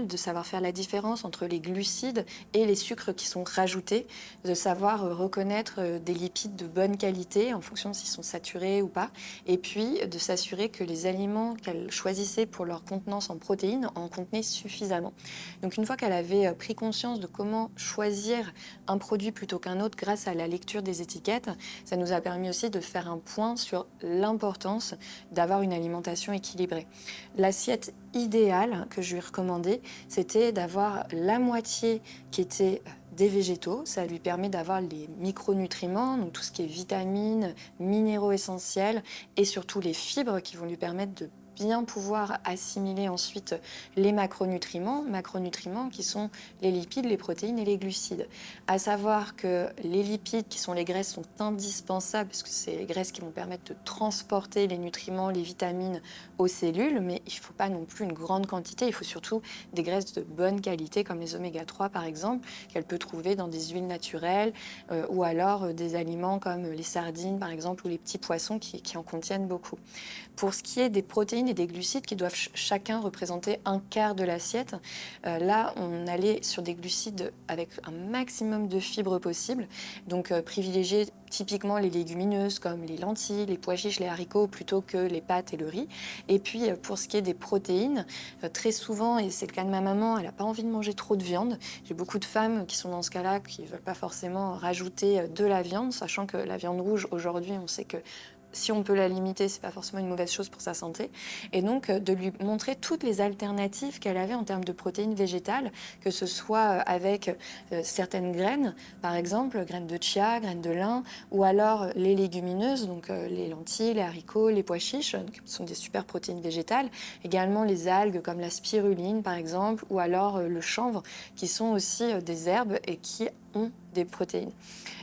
de savoir faire la différence entre les glucides et les sucres qui sont rajoutés, de savoir reconnaître des lipides de bonne qualité en fonction de s'ils sont saturés ou pas, et puis de s'assurer que les aliments qu'elle choisissait pour leur contenance en protéines en contenaient suffisamment. Donc une fois qu'elle avait pris conscience de comment choisir un produit plutôt qu'un autre grâce à la lecture des étiquettes, ça nous a permis aussi de faire un point sur l'importance d'avoir une alimentation équilibrée. L'assiette idéale que je lui recommandais, c'était d'avoir la moitié qui était des végétaux. Ça lui permet d'avoir les micronutriments, donc tout ce qui est vitamines, minéraux essentiels et surtout les fibres qui vont lui permettre de bien pouvoir assimiler ensuite les macronutriments qui sont les lipides, les protéines et les glucides. À savoir que les lipides, qui sont les graisses, sont indispensables parce que c'est les graisses qui vont permettre de transporter les nutriments, les vitamines aux cellules, mais il ne faut pas non plus une grande quantité, il faut surtout des graisses de bonne qualité comme les oméga 3 par exemple, qu'elle peut trouver dans des huiles naturelles ou alors des aliments comme les sardines par exemple ou les petits poissons qui en contiennent beaucoup. Pour ce qui est des protéines et des glucides qui doivent chacun représenter un quart de l'assiette, là on allait sur des glucides avec un maximum de fibres possible, donc privilégier typiquement les légumineuses comme les lentilles, les pois chiches, les haricots plutôt que les pâtes et le riz. Et puis pour ce qui est des protéines, très souvent, et c'est le cas de ma maman, elle n'a pas envie de manger trop de viande. J'ai beaucoup de femmes qui sont dans ce cas-là, qui ne veulent pas forcément rajouter de la viande, sachant que la viande rouge aujourd'hui, on sait que si on peut la limiter, c'est pas forcément une mauvaise chose pour sa santé. Et donc, de lui montrer toutes les alternatives qu'elle avait en termes de protéines végétales, que ce soit avec certaines graines, par exemple, graines de chia, graines de lin, ou alors les légumineuses, donc les lentilles, les haricots, les pois chiches, qui sont des super protéines végétales. Également les algues comme la spiruline, par exemple, ou alors le chanvre, qui sont aussi des herbes et qui ont des protéines.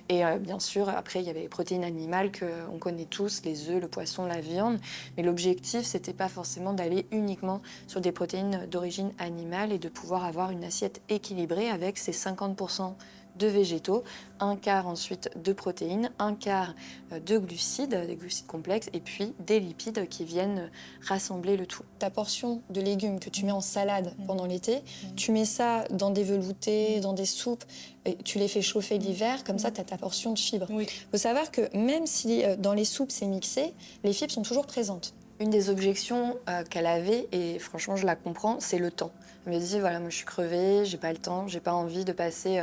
Et bien sûr, après, il y avait les protéines animales qu'on connaît tous, les œufs, le poisson, la viande. Mais l'objectif, c'était pas forcément d'aller uniquement sur des protéines d'origine animale et de pouvoir avoir une assiette équilibrée avec ces 50% de végétaux, un quart ensuite de protéines, un quart de glucides, des glucides complexes, et puis des lipides qui viennent rassembler le tout. Ta portion de légumes que tu mets en salade pendant l'été, tu mets ça dans des veloutés, dans des soupes, et tu les fais chauffer l'hiver, comme ça tu as ta portion de fibres. Il faut savoir que même si dans les soupes c'est mixé, les fibres sont toujours présentes. Une des objections qu'elle avait, et franchement je la comprends, c'est le temps. Elle me dit, voilà, moi je suis crevée, j'ai pas le temps, j'ai pas envie de passer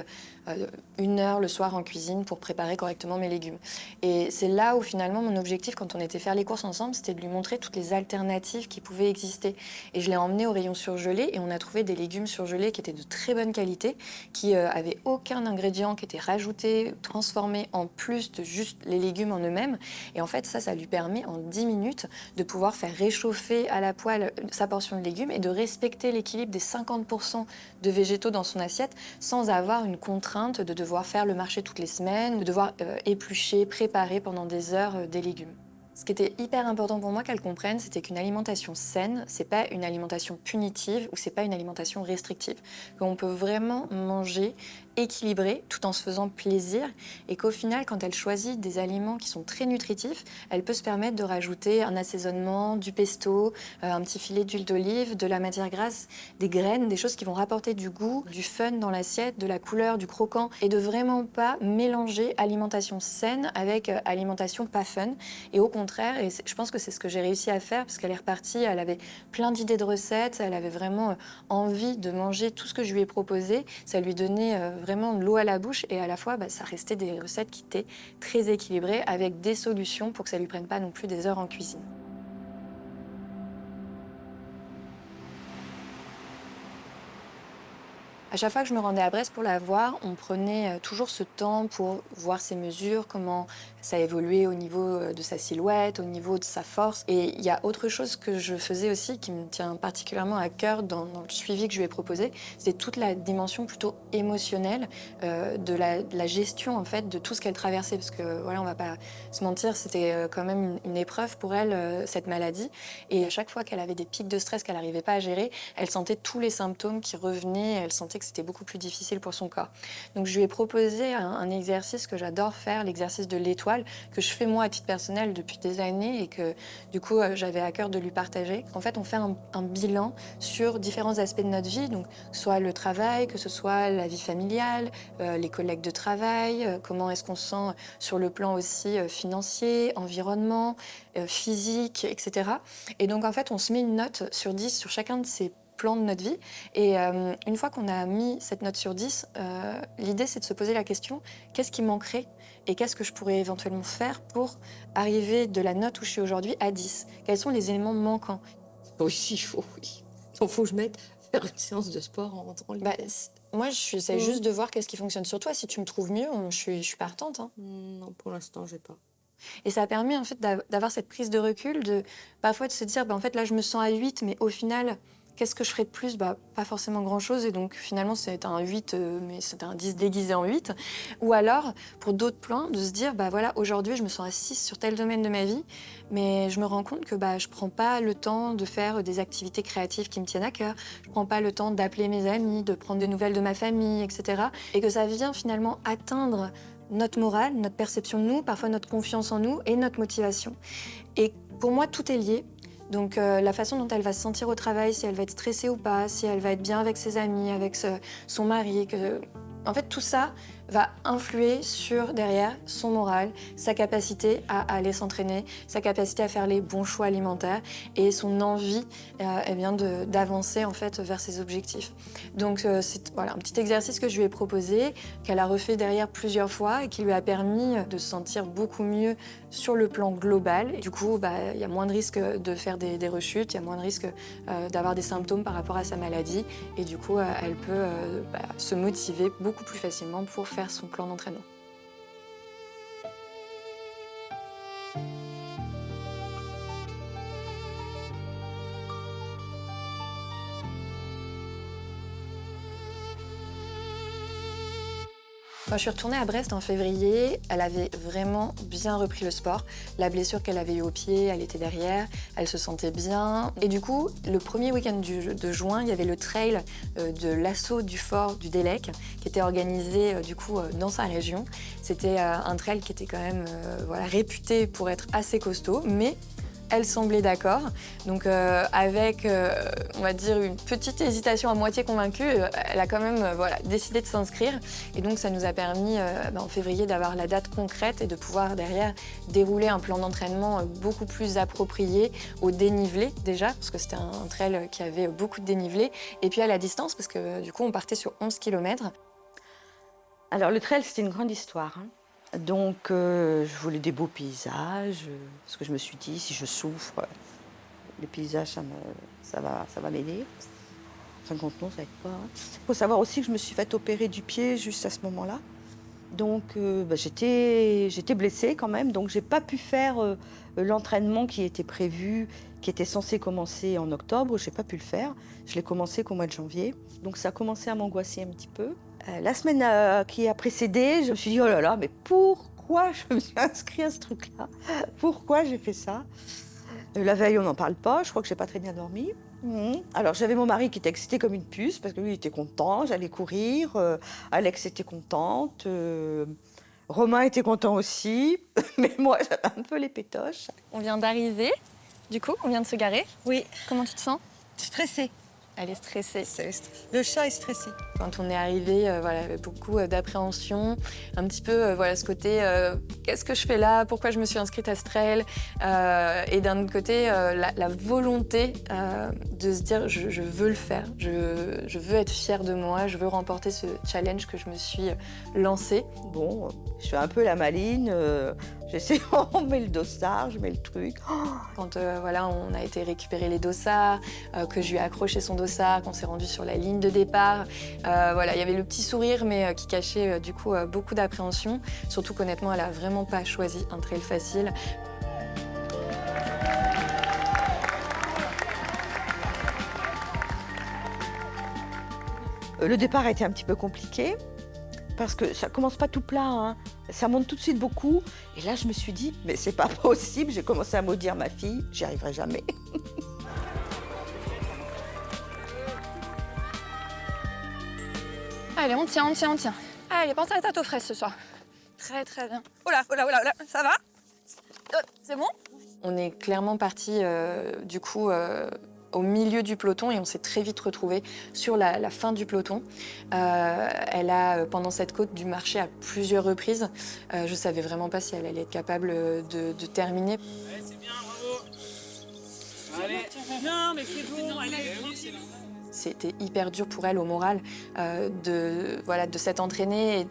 1 heure le soir en cuisine pour préparer correctement mes légumes. Et c'est là où finalement mon objectif, quand on était faire les courses ensemble, c'était de lui montrer toutes les alternatives qui pouvaient exister. Et je l'ai emmenée au rayon surgelé et on a trouvé des légumes surgelés qui étaient de très bonne qualité, qui avaient aucun ingrédient qui était rajouté, transformé en plus de juste les légumes en eux-mêmes. Et en fait, ça lui permet en 10 minutes de pouvoir faire réchauffer à la poêle sa portion de légumes et de respecter l'équilibre des 50% de végétaux dans son assiette sans avoir une contrainte de devoir faire le marché toutes les semaines, de devoir éplucher, préparer pendant des heures des légumes. Ce qui était hyper important pour moi qu'elle comprenne, c'était qu'une alimentation saine, c'est pas une alimentation punitive ou c'est pas une alimentation restrictive. Qu'on peut vraiment manger équilibré tout en se faisant plaisir et qu'au final, quand elle choisit des aliments qui sont très nutritifs, elle peut se permettre de rajouter un assaisonnement, du pesto, un petit filet d'huile d'olive, de la matière grasse, des graines, des choses qui vont rapporter du goût, du fun dans l'assiette, de la couleur, du croquant et de vraiment pas mélanger alimentation saine avec alimentation pas fun. Et au contraire, et je pense que c'est ce que j'ai réussi à faire parce qu'elle est repartie, elle avait plein d'idées de recettes, elle avait vraiment envie de manger tout ce que je lui ai proposé. Ça lui donnait vraiment de l'eau à la bouche et à la fois, ça restait des recettes qui étaient très équilibrées avec des solutions pour que ça ne lui prenne pas non plus des heures en cuisine. À chaque fois que je me rendais à Brest pour la voir, on prenait toujours ce temps pour voir ses mesures, comment ça évoluait au niveau de sa silhouette, au niveau de sa force. Et il y a autre chose que je faisais aussi qui me tient particulièrement à cœur dans le suivi que je lui ai proposé, c'est toute la dimension plutôt émotionnelle de la gestion en fait de tout ce qu'elle traversait. Parce que voilà, on va pas se mentir, c'était quand même une épreuve pour elle, cette maladie. Et à chaque fois qu'elle avait des pics de stress qu'elle n'arrivait pas à gérer, elle sentait tous les symptômes qui revenaient, elle sentait que c'était beaucoup plus difficile pour son corps. Donc je lui ai proposé un exercice que j'adore faire, l'exercice de l'étoile, que je fais moi à titre personnel depuis des années et que du coup j'avais à cœur de lui partager. En fait, on fait un bilan sur différents aspects de notre vie, donc soit le travail, que ce soit la vie familiale, les collègues de travail, comment est-ce qu'on se sent sur le plan aussi financier, environnement, physique, etc. Et donc en fait, on se met une note sur 10 sur chacun de ces plan de notre vie. Et une fois qu'on a mis cette note sur 10, l'idée c'est de se poser la question, qu'est-ce qui manquerait et qu'est-ce que je pourrais éventuellement faire pour arriver de la note où je suis aujourd'hui à 10? Quels sont les éléments manquants? Oui, il faut que je mette faire une séance de sport en rentrant. Moi, j'essaie juste de voir qu'est-ce qui fonctionne sur toi. Si tu me trouves mieux, je suis partante. Hein. Non, pour l'instant, j'ai pas. Et ça a permis en fait d'avoir cette prise de recul, parfois de se dire, en fait là je me sens à 8, mais au final, qu'est-ce que je ferais de plus? Pas forcément grand-chose, et donc finalement c'est un 8, mais c'est un 10 déguisé en 8. Ou alors, pour d'autres plans, de se dire, voilà, aujourd'hui je me sens à 6 sur tel domaine de ma vie, mais je me rends compte que je prends pas le temps de faire des activités créatives qui me tiennent à cœur, je prends pas le temps d'appeler mes amis, de prendre des nouvelles de ma famille, etc. Et que ça vient finalement atteindre notre morale, notre perception de nous, parfois notre confiance en nous et notre motivation. Et pour moi, tout est lié. Donc la façon dont elle va se sentir au travail, si elle va être stressée ou pas, si elle va être bien avec ses amis, avec son mari, en fait tout ça va influer sur, derrière, son moral, sa capacité à aller s'entraîner, sa capacité à faire les bons choix alimentaires et son envie d'avancer en fait vers ses objectifs. Donc c'est voilà, un petit exercice que je lui ai proposé, qu'elle a refait derrière plusieurs fois et qui lui a permis de se sentir beaucoup mieux sur le plan global. Et du coup, il y a moins de risques de faire des rechutes, il y a moins de risques d'avoir des symptômes par rapport à sa maladie. Et du coup, elle peut se motiver beaucoup plus facilement pour faire son plan d'entraînement. Quand je suis retournée à Brest en février, elle avait vraiment bien repris le sport. La blessure qu'elle avait eue au pied, elle était derrière, elle se sentait bien. Et du coup, le premier week-end de juin, il y avait le trail de l'assaut du fort du Délec qui était organisé dans sa région. C'était un trail qui était quand même réputé pour être assez costaud, mais elle semblait d'accord, donc avec, on va dire, une petite hésitation à moitié convaincue, elle a quand même décidé de s'inscrire. Et donc ça nous a permis en février d'avoir la date concrète et de pouvoir derrière dérouler un plan d'entraînement beaucoup plus approprié au dénivelé déjà, parce que c'était un trail qui avait beaucoup de dénivelé, et puis à la distance, parce que du coup on partait sur 11 km. Alors le trail, c'était une grande histoire, hein. Donc, je voulais des beaux paysages, parce que je me suis dit, si je souffre, les paysages, ça va m'aider. En fin de compte, non, ça n'aide pas. Il faut savoir aussi que je me suis fait opérer du pied juste à ce moment-là. Donc, j'étais blessée quand même, donc je n'ai pas pu faire l'entraînement qui était prévu, qui était censé commencer en octobre. Je n'ai pas pu le faire. Je l'ai commencé qu'au mois de janvier. Donc, ça a commencé à m'angoisser un petit peu. La semaine qui a précédé, je me suis dit, oh là là, mais pourquoi je me suis inscrite à ce truc-là? Pourquoi j'ai fait ça? La veille, on n'en parle pas, je crois que je n'ai pas très bien dormi. Alors j'avais mon mari qui était excité comme une puce, parce que lui il était content, j'allais courir, Alex était contente, Romain était content aussi, mais moi j'avais un peu les pétoches. On vient d'arriver, du coup, on vient de se garer. Oui. Comment tu te sens? Stressée. Elle est stressée. Le chat est stressé. Quand on est arrivé, il y avait beaucoup d'appréhension, un petit peu ce côté qu'est-ce que je fais là, pourquoi je me suis inscrite à ce trail, et d'un autre côté la volonté de se dire je veux le faire, je veux être fière de moi, je veux remporter ce challenge que je me suis lancé. Bon, je suis un peu la maline, j'essaie, on met le dossard, je mets le truc. Quand on a été récupérer les dossards, que je lui ai accroché son dossard, qu'on s'est rendu sur la ligne de départ, il y avait le petit sourire mais qui cachait beaucoup d'appréhension. Surtout qu'honnêtement, elle a vraiment pas choisi un trail facile. Le départ a été un petit peu compliqué. Parce que ça commence pas tout plat, hein. Ça monte tout de suite beaucoup. Et là, je me suis dit, mais c'est pas possible. J'ai commencé à maudire ma fille, j'y arriverai jamais. Allez, on tient. Allez, pense à la tarte aux fraises ce soir. Très, très bien. Oh là, ça va? C'est bon? On est clairement parti, au milieu du peloton et on s'est très vite retrouvés sur la fin du peloton. Elle a, pendant cette côte, dû marcher à plusieurs reprises. Je savais vraiment pas si elle allait être capable de terminer. Ouais, c'est bien, bravo. Allez. Non, mais c'est bon, allez. C'était hyper dur pour elle au moral de s'être entraînée.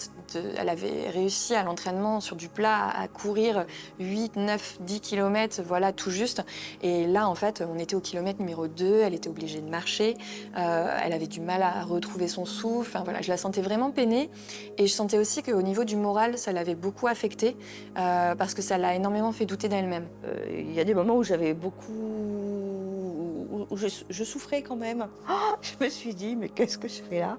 Elle avait réussi à l'entraînement sur du plat à courir 8, 9, 10 km, tout juste. Et là, en fait, on était au kilomètre numéro 2, elle était obligée de marcher. Elle avait du mal à retrouver son souffle. Je la sentais vraiment peinée. Et je sentais aussi qu'au niveau du moral, ça l'avait beaucoup affectée parce que ça l'a énormément fait douter d'elle-même. Il y a des moments où j'avais où je souffrais quand même. Oh, je me suis dit, mais qu'est-ce que je fais là?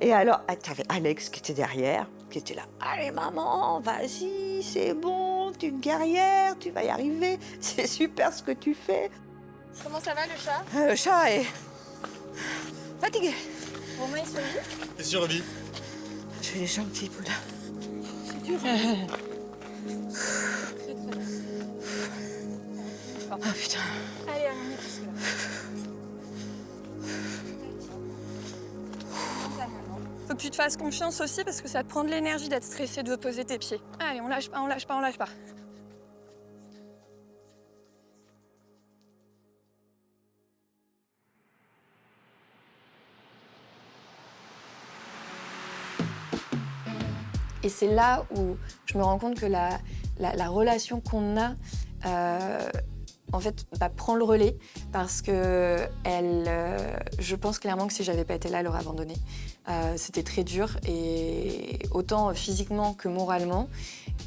Et alors, tu avais Alex qui était derrière, qui était là. Allez maman, vas-y, c'est bon, tu es une guerrière, tu vas y arriver, c'est super ce que tu fais. Comment ça va le chat? Le chat est fatigué. Romain, il survit? Il survit. Je fais les jambes qui poules. C'est dur. Oh putain. Allez, on est plus là. Faut que tu te fasses confiance aussi parce que ça te prend de l'énergie d'être stressé, de poser tes pieds. Allez, on lâche pas, on lâche pas, on lâche pas. Et c'est là où je me rends compte que la relation qu'on a, en fait, prend le relais parce que je pense clairement que si j'avais pas été là, elle aurait abandonné. C'était très dur, et autant physiquement que moralement.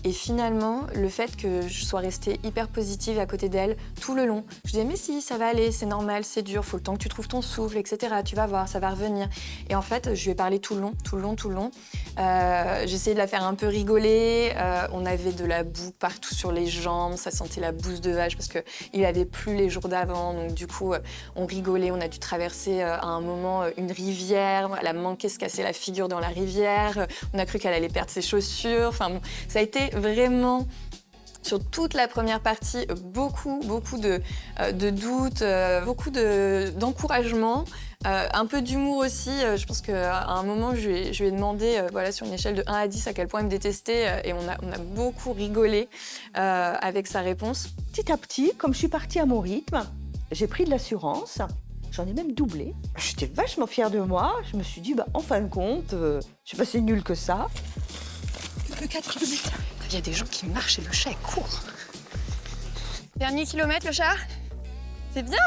Et finalement, le fait que je sois restée hyper positive à côté d'elle tout le long, je disais mais si, ça va aller, c'est normal, c'est dur, faut le temps que tu trouves ton souffle, etc. Tu vas voir, ça va revenir. Et en fait, je lui ai parlé tout le long. J'essayais de la faire un peu rigoler. On avait de la boue partout sur les jambes, ça sentait la bouse de vache parce qu'il avait plu les jours d'avant. Donc du coup, on rigolait. On a dû traverser à un moment une rivière. Elle a manqué se casser la figure dans la rivière. On a cru qu'elle allait perdre ses chaussures. Enfin, bon, ça a été vraiment, sur toute la première partie, beaucoup de doutes, beaucoup d'encouragement, un peu d'humour aussi. Je pense qu'à un moment, je lui ai demandé, voilà, sur une échelle de 1 à 10, à quel point elle me détestait, et on a beaucoup rigolé avec sa réponse. Petit à petit, comme je suis partie à mon rythme, j'ai pris de l'assurance. J'en ai même doublé. J'étais vachement fière de moi. Je me suis dit, en fin de compte, je suis pas si nulle que ça. Que 4 km. Il y a des gens qui marchent et le chat est court. Dernier kilomètre, le chat. C'est bien.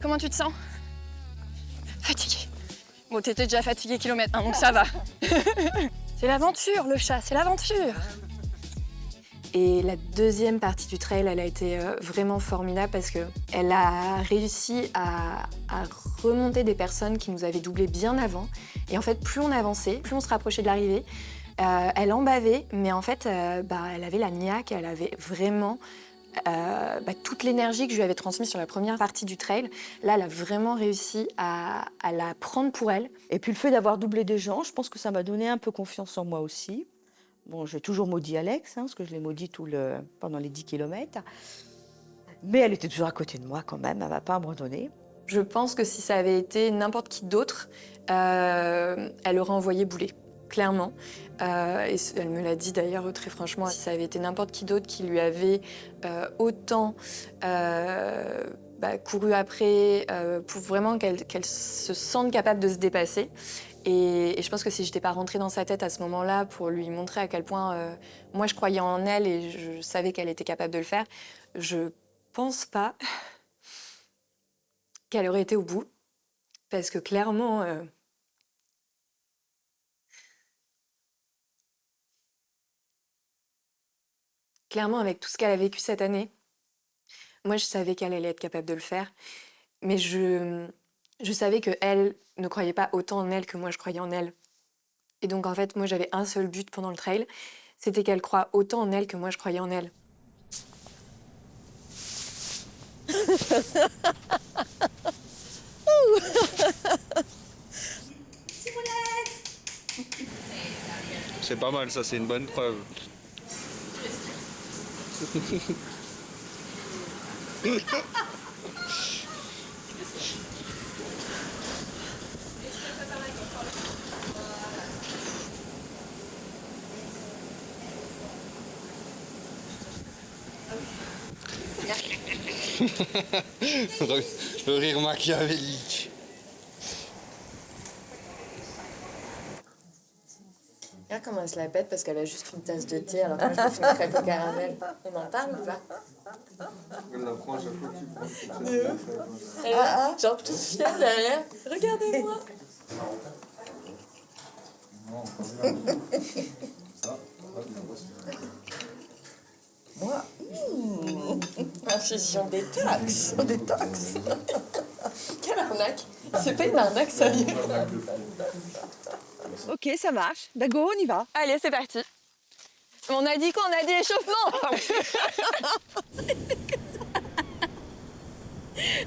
Comment tu te sens? Fatigué. Bon, t'étais déjà fatigué kilomètre 1, donc ça va. C'est l'aventure, le chat, c'est l'aventure. Et la deuxième partie du trail, elle a été vraiment formidable parce qu'elle a réussi à remonter des personnes qui nous avaient doublé bien avant. Et en fait, plus on avançait, plus on se rapprochait de l'arrivée. Elle en bavait, mais en fait, elle avait la niaque, elle avait vraiment toute l'énergie que je lui avais transmise sur la première partie du trail. Là, elle a vraiment réussi à la prendre pour elle. Et puis le fait d'avoir doublé des gens, je pense que ça m'a donné un peu confiance en moi aussi. Bon, j'ai toujours maudit Alex, parce que je l'ai maudit pendant les 10 km. Mais elle était toujours à côté de moi quand même, elle ne m'a pas abandonnée. Je pense que si ça avait été n'importe qui d'autre, elle aurait envoyé bouler. Clairement. Et elle me l'a dit d'ailleurs très franchement, si ça avait été n'importe qui d'autre qui lui avait autant couru après pour vraiment qu'elle se sente capable de se dépasser. Et je pense que si je n'étais pas rentrée dans sa tête à ce moment-là pour lui montrer à quel point moi je croyais en elle et je savais qu'elle était capable de le faire, je pense pas qu'elle aurait été au bout. Parce que clairement... Clairement, avec tout ce qu'elle a vécu cette année, moi, je savais qu'elle allait être capable de le faire. Mais je savais qu'elle ne croyait pas autant en elle que moi, je croyais en elle. Et donc, en fait, moi, j'avais un seul but pendant le trail, c'était qu'elle croie autant en elle que moi, je croyais en elle. C'est pas mal, ça, c'est une bonne preuve. Le rire machiavélique. Regarde comment elle se la pète parce qu'elle a juste une tasse de thé alors que je fais une crêpe au caramel. On en parle ou pas? Elle la prend à chaque fois que tu prends. Elle est genre toute fière derrière. Regardez-moi. Moi, infusion détox. Détox. Quelle arnaque. C'est pas une arnaque, sérieux. Ok, ça marche. Go, on y va. Allez, c'est parti. On a dit quoi? On a dit échauffement.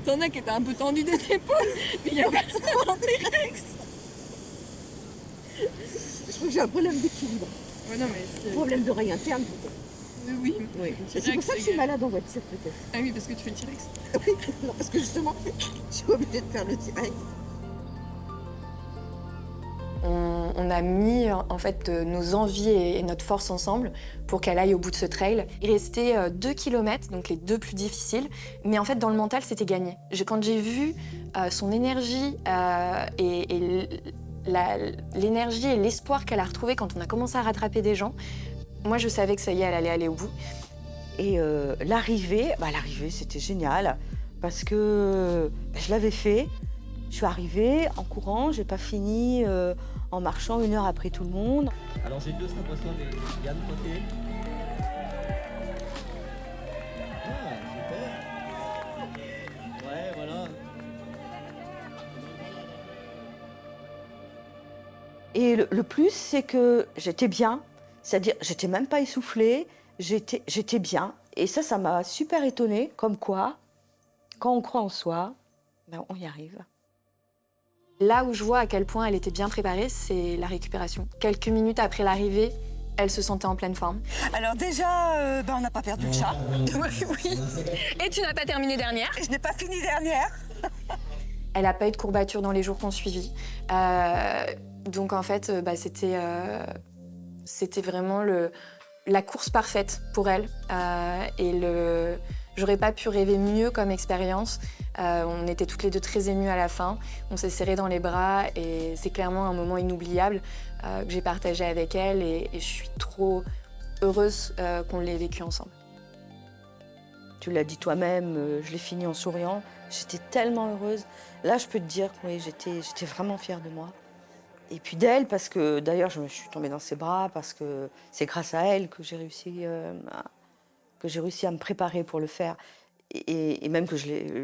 T'en as qui étaient un peu tendu des épaules, mais il y a personne en T-Rex. Je crois que j'ai un problème d'équilibre. Ouais, non, mais c'est... Problème d'oreille interne. Oui. C'est pour ça que je suis malade en voiture, peut-être. Ah oui, parce que tu fais le T-Rex. Oui, non, parce que justement, je suis obligée de faire le T-Rex. on a mis en fait nos envies et notre force ensemble pour qu'elle aille au bout de ce trail. Il restait 2 kilomètres, donc les 2 plus difficiles, mais en fait dans le mental c'était gagné. Quand j'ai vu son énergie et l'énergie et l'espoir qu'elle a retrouvé quand on a commencé à rattraper des gens, moi je savais que ça y est, elle allait aller au bout. Et l'arrivée, c'était génial parce que je l'avais fait. Je suis arrivée en courant, j'ai pas fini en marchant 1 heure après tout le monde. Alors j'ai 200 poissons, mais Yann côté. Ah, super. Ouais, voilà. Et le plus, c'est que j'étais bien, c'est-à-dire j'étais même pas essoufflée, j'étais bien. Et ça m'a super étonnée, comme quoi, quand on croit en soi, ben on y arrive. Là où je vois à quel point elle était bien préparée, c'est la récupération. Quelques minutes après l'arrivée, elle se sentait en pleine forme. Alors déjà, on n'a pas perdu le chat. Oui. Et tu n'as pas terminé dernière? Je n'ai pas fini dernière. Elle n'a pas eu de courbature dans les jours qu'on suivit. Donc en fait, c'était vraiment la course parfaite pour elle. J'aurais pas pu rêver mieux comme expérience. On était toutes les deux très émues à la fin. On s'est serrées dans les bras et c'est clairement un moment inoubliable que j'ai partagé avec elle et je suis trop heureuse qu'on l'ait vécu ensemble. Tu l'as dit toi-même, je l'ai fini en souriant. J'étais tellement heureuse. Là, je peux te dire que oui, j'étais vraiment fière de moi. Et puis d'elle, parce que d'ailleurs, je me suis tombée dans ses bras, parce que c'est grâce à elle que j'ai réussi à me préparer pour le faire. Et même que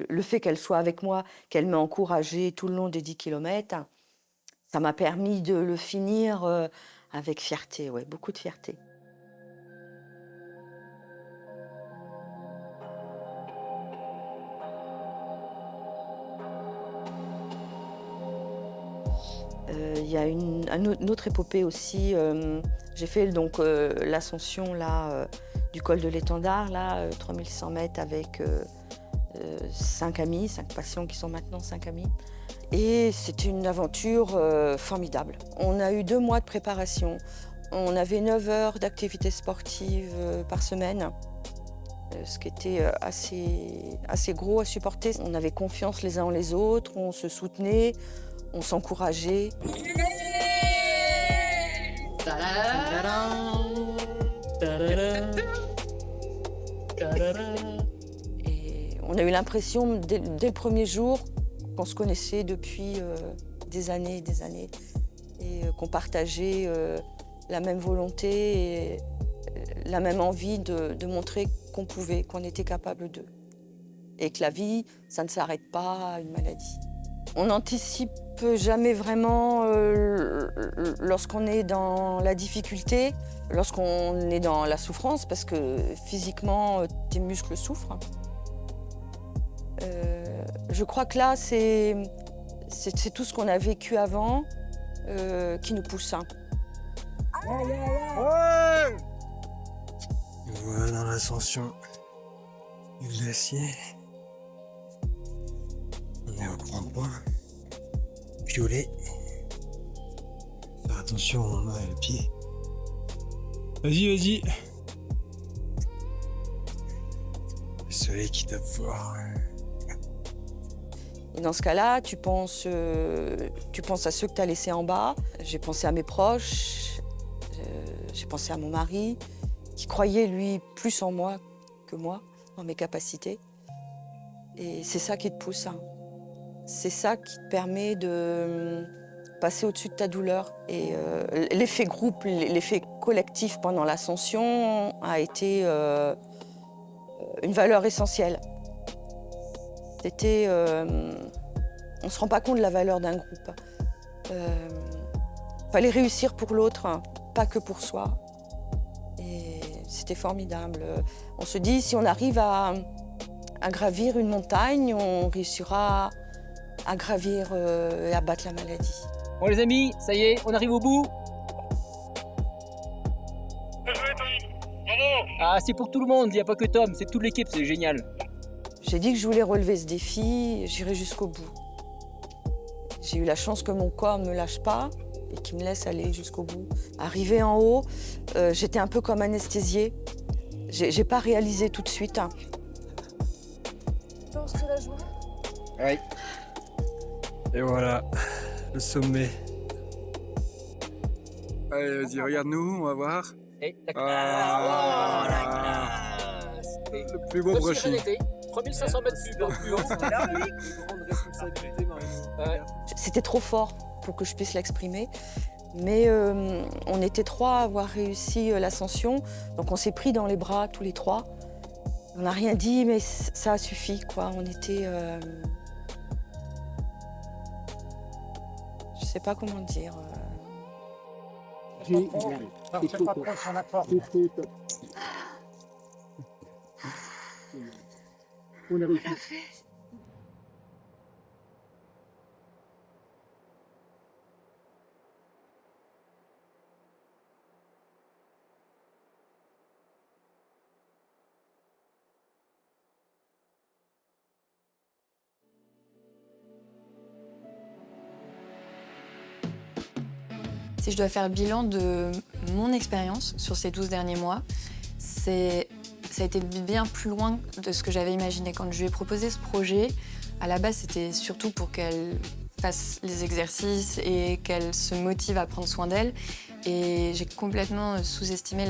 le fait qu'elle soit avec moi, qu'elle m'a encouragée tout le long des 10 kilomètres, ça m'a permis de le finir avec fierté, ouais, beaucoup de fierté. Il y a une autre épopée aussi. J'ai fait donc l'ascension là. Du col de l'Étendard, là, 3100 mètres avec 5 amis, 5 patients qui sont maintenant 5 amis. Et c'était une aventure formidable. On a eu 2 mois de préparation. On avait 9 heures d'activité sportive par semaine, ce qui était assez gros à supporter. On avait confiance les uns en les autres, on se soutenait, on s'encourageait. Et on a eu l'impression dès le premier jour qu'on se connaissait depuis des années et des années et qu'on partageait la même volonté et la même envie de montrer qu'on pouvait, qu'on était capable d'eux. Et que la vie, ça ne s'arrête pas à une maladie. On n'anticipe jamais vraiment lorsqu'on est dans la difficulté, lorsqu'on est dans la souffrance, parce que physiquement, tes muscles souffrent. Je crois que là, c'est tout ce qu'on a vécu avant qui nous pousse. Ouais. Voilà dans l'ascension du glacier. On est au grand point. Violet. Faire attention aux mains et les pieds. Vas-y, vas-y. Le soleil qui tape fort. Et dans ce cas-là, tu penses à ceux que tu as laissés en bas. J'ai pensé à mes proches, j'ai pensé à mon mari, qui croyait, lui, plus en moi que moi, en mes capacités. Et c'est ça qui te pousse. C'est ça qui te permet de passer au-dessus de ta douleur. Et l'effet groupe, l'effet collectif pendant l'ascension a été une valeur essentielle. C'était... on ne se rend pas compte de la valeur d'un groupe. Fallait réussir pour l'autre, pas que pour soi. Et c'était formidable. On se dit, si on arrive à gravir une montagne, on réussira à gravir et à battre la maladie. Bon les amis, ça y est, on arrive au bout. Ah, c'est pour tout le monde, il n'y a pas que Tom, c'est toute l'équipe, c'est génial. J'ai dit que je voulais relever ce défi, j'irai jusqu'au bout. J'ai eu la chance que mon corps ne me lâche pas et qui me laisse aller jusqu'au bout. Arrivée en haut, j'étais un peu comme anesthésiée. J'ai pas réalisé tout de suite. Oui. Et voilà, le sommet. Allez, vas-y, regarde-nous, on va voir. Et la Ah, classe. le plus beau brushing. 3500 mètres plus haut. C'est grande responsabilité, Marie. C'était trop fort pour que je puisse l'exprimer. Mais on était trois à avoir réussi l'ascension. Donc on s'est pris dans les bras tous les trois. On n'a rien dit, mais ça a suffi, quoi. On était... Je sais pas comment dire. On a réussi. Si je dois faire le bilan de mon expérience sur ces 12 derniers mois, ça a été bien plus loin de ce que j'avais imaginé. Quand je lui ai proposé ce projet, à la base, c'était surtout pour qu'elle fasse les exercices et qu'elle se motive à prendre soin d'elle. Et j'ai complètement sous-estimé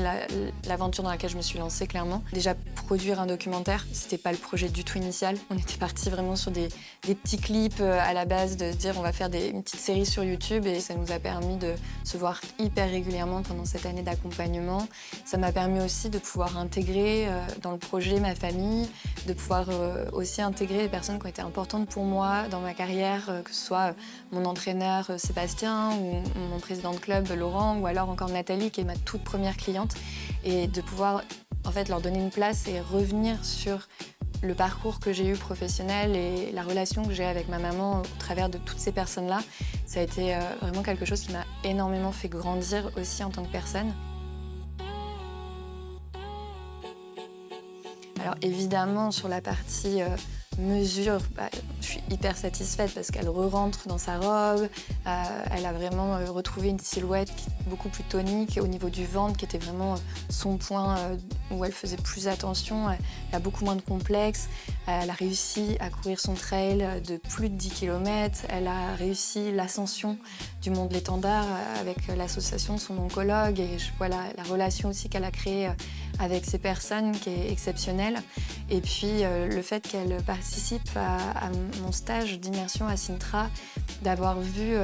l'aventure dans laquelle je me suis lancée, clairement. Déjà, produire un documentaire, c'était pas le projet du tout initial. On était parti vraiment sur des petits clips à la base, de se dire on va faire une petite série sur YouTube, et ça nous a permis de se voir hyper régulièrement pendant cette année d'accompagnement. Ça m'a permis aussi de pouvoir intégrer dans le projet ma famille, de pouvoir aussi intégrer les personnes qui ont été importantes pour moi dans ma carrière, que ce soit mon entraîneur Sébastien ou mon président de club Laurent, ou alors encore Nathalie qui est ma toute première cliente, et de pouvoir en fait leur donner une place et revenir sur le parcours que j'ai eu professionnel et la relation que j'ai avec ma maman au travers de toutes ces personnes-là. Ça a été vraiment quelque chose qui m'a énormément fait grandir aussi en tant que personne. Alors évidemment, sur la partie mesure, je suis hyper satisfaite parce qu'elle re-rentre dans sa robe. Elle a vraiment retrouvé une silhouette beaucoup plus tonique au niveau du ventre, qui était vraiment son point où elle faisait plus attention. Elle a beaucoup moins de complexes. Elle a réussi à courir son trail de plus de 10 km. Elle a réussi l'ascension du Mont de l'Étendard avec l'association de son oncologue. Et je vois la relation aussi qu'elle a créée avec ces personnes qui est exceptionnelle. Et puis le fait qu'elle participe à mon stage d'immersion à Sintra, d'avoir vu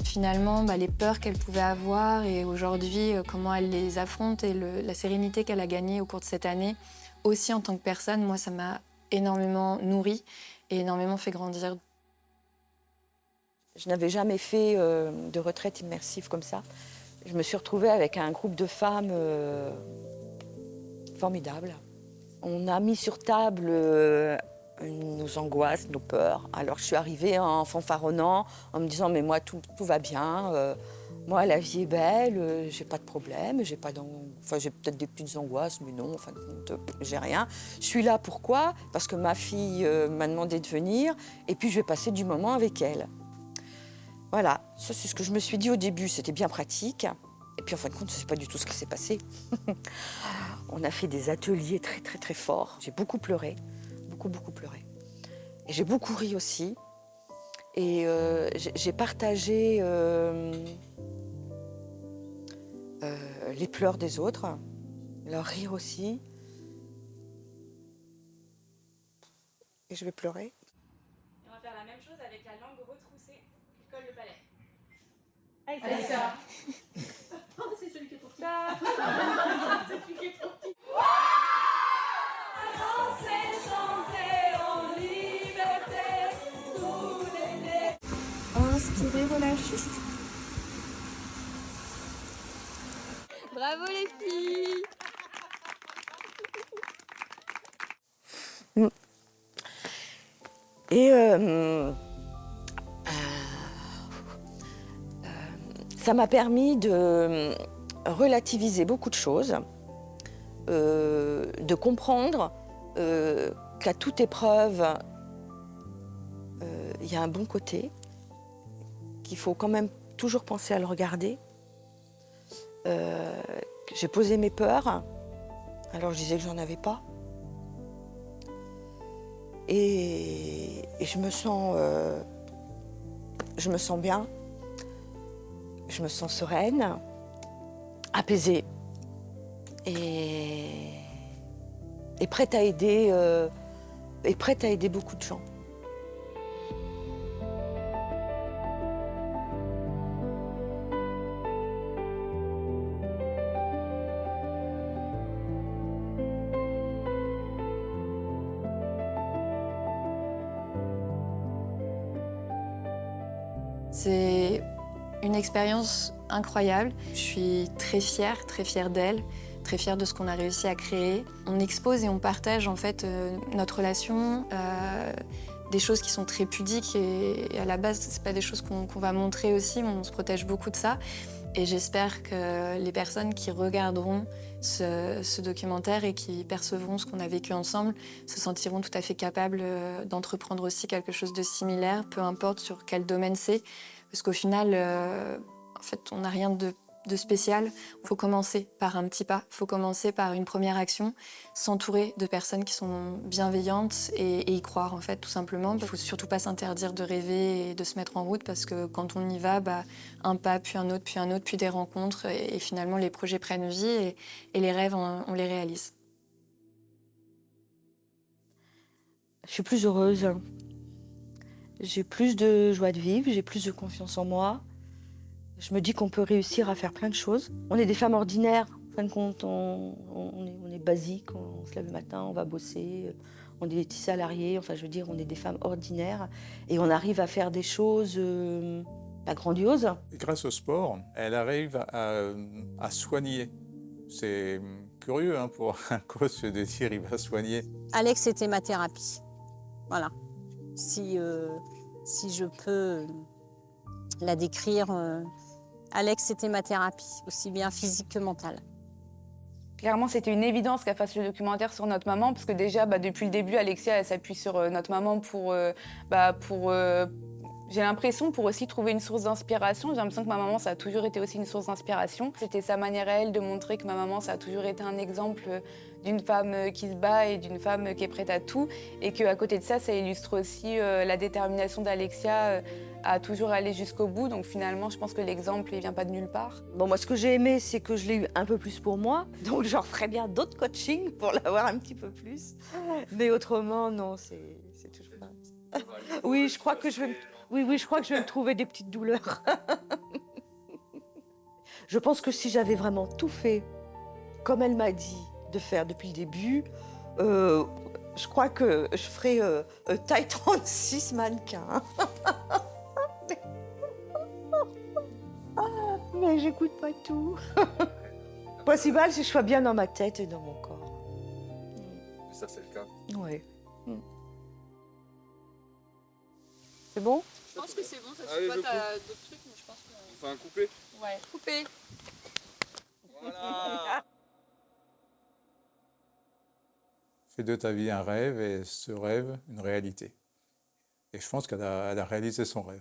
finalement les peurs qu'elle pouvait avoir et aujourd'hui comment elle les affronte et la sérénité qu'elle a gagnée au cours de cette année, aussi en tant que personne, moi ça m'a énormément nourrie et énormément fait grandir. Je n'avais jamais fait de retraite immersive comme ça. Je me suis retrouvée avec un groupe de femmes formidables. On a mis sur table nos angoisses, nos peurs. Alors je suis arrivée en fanfaronnant, en me disant mais moi tout va bien, moi la vie est belle, j'ai pas de problème, j'ai peut-être des petites angoisses, mais non, en fin de compte, j'ai rien. Je suis là pourquoi? Parce que ma fille m'a demandé de venir et puis je vais passer du moment avec elle. Voilà, ça c'est ce que je me suis dit au début, c'était bien pratique. Et puis en fin de compte, c'est pas du tout ce qui s'est passé. On a fait des ateliers très très très forts. J'ai beaucoup pleuré, beaucoup pleuré. Et j'ai beaucoup ri aussi. Et j'ai partagé les pleurs des autres, leur rire aussi. Et je vais pleurer. On va faire la même chose avec la langue retroussée qui colle le palais. Allez, ça. Oh, c'est celui qui est trop petit. C'est celui qui est trop petit. Danser, chanter en liberté, tous les Inspirez, relâchez. Bravo les filles. Et ça m'a permis de relativiser beaucoup de choses, de comprendre qu'à toute épreuve, il y a un bon côté, qu'il faut quand même toujours pensé à le regarder. J'ai posé mes peurs. Alors je disais que j'en avais pas. Et je me sens bien. Je me sens sereine, apaisée et prête à aider beaucoup de gens. C'est une expérience incroyable. Je suis très fière d'elle, très fière de ce qu'on a réussi à créer. On expose et on partage en fait notre relation, des choses qui sont très pudiques et à la base, c'est pas des choses qu'on va montrer aussi, mais on se protège beaucoup de ça. Et j'espère que les personnes qui regarderont ce documentaire et qui percevront ce qu'on a vécu ensemble se sentiront tout à fait capables d'entreprendre aussi quelque chose de similaire, peu importe sur quel domaine c'est. Parce qu'au final, en fait, on n'a rien de spécial. Il faut commencer par un petit pas, il faut commencer par une première action, s'entourer de personnes qui sont bienveillantes et y croire, en fait, tout simplement. Il ne faut surtout pas s'interdire de rêver et de se mettre en route parce que quand on y va, un pas, puis un autre, puis des rencontres et finalement, les projets prennent vie et les rêves, on les réalise. Je suis plus heureuse. J'ai plus de joie de vivre, j'ai plus de confiance en moi. Je me dis qu'on peut réussir à faire plein de choses. On est des femmes ordinaires. En fin de compte, on est basique, on se lève le matin, on va bosser, on est des petits salariés. Enfin, je veux dire, on est des femmes ordinaires et on arrive à faire des choses grandioses. Et grâce au sport, elle arrive à soigner. C'est curieux pour un coach de dire il va soigner. Alex, c'était ma thérapie. Voilà. Si je peux la décrire, Alex, c'était ma thérapie, aussi bien physique que mentale. Clairement, c'était une évidence qu'elle fasse le documentaire sur notre maman, parce que déjà, depuis le début, Alexia, elle s'appuie sur notre maman pour j'ai l'impression pour aussi trouver une source d'inspiration. J'ai l'impression que ma maman, ça a toujours été aussi une source d'inspiration. C'était sa manière à elle de montrer que ma maman, ça a toujours été un exemple d'une femme qui se bat et d'une femme qui est prête à tout. Et qu'à côté de ça, ça illustre aussi la détermination d'Alexia à toujours aller jusqu'au bout. Donc finalement, je pense que l'exemple, il vient pas de nulle part. Bon, moi, ce que j'ai aimé, c'est que je l'ai eu un peu plus pour moi. Donc j'en ferais bien d'autres coachings pour l'avoir un petit peu plus. Mais autrement, non, c'est toujours pas. Oui, je crois que je vais me trouver des petites douleurs. Je pense que si j'avais vraiment tout fait comme elle m'a dit de faire depuis le début, je crois que je ferais taille 36 mannequin. Mais j'écoute pas tout. Le principal, c'est que je sois bien dans ma tête et dans mon corps. Ça, c'est le cas. Oui. C'est bon? Je pense que c'est bon, ça Allez, se voit, t'as d'autres trucs, mais je pense que... On fait un coupé? Ouais, coupé. Voilà. Fais de ta vie un rêve et ce rêve une réalité. Et je pense qu'elle a réalisé son rêve.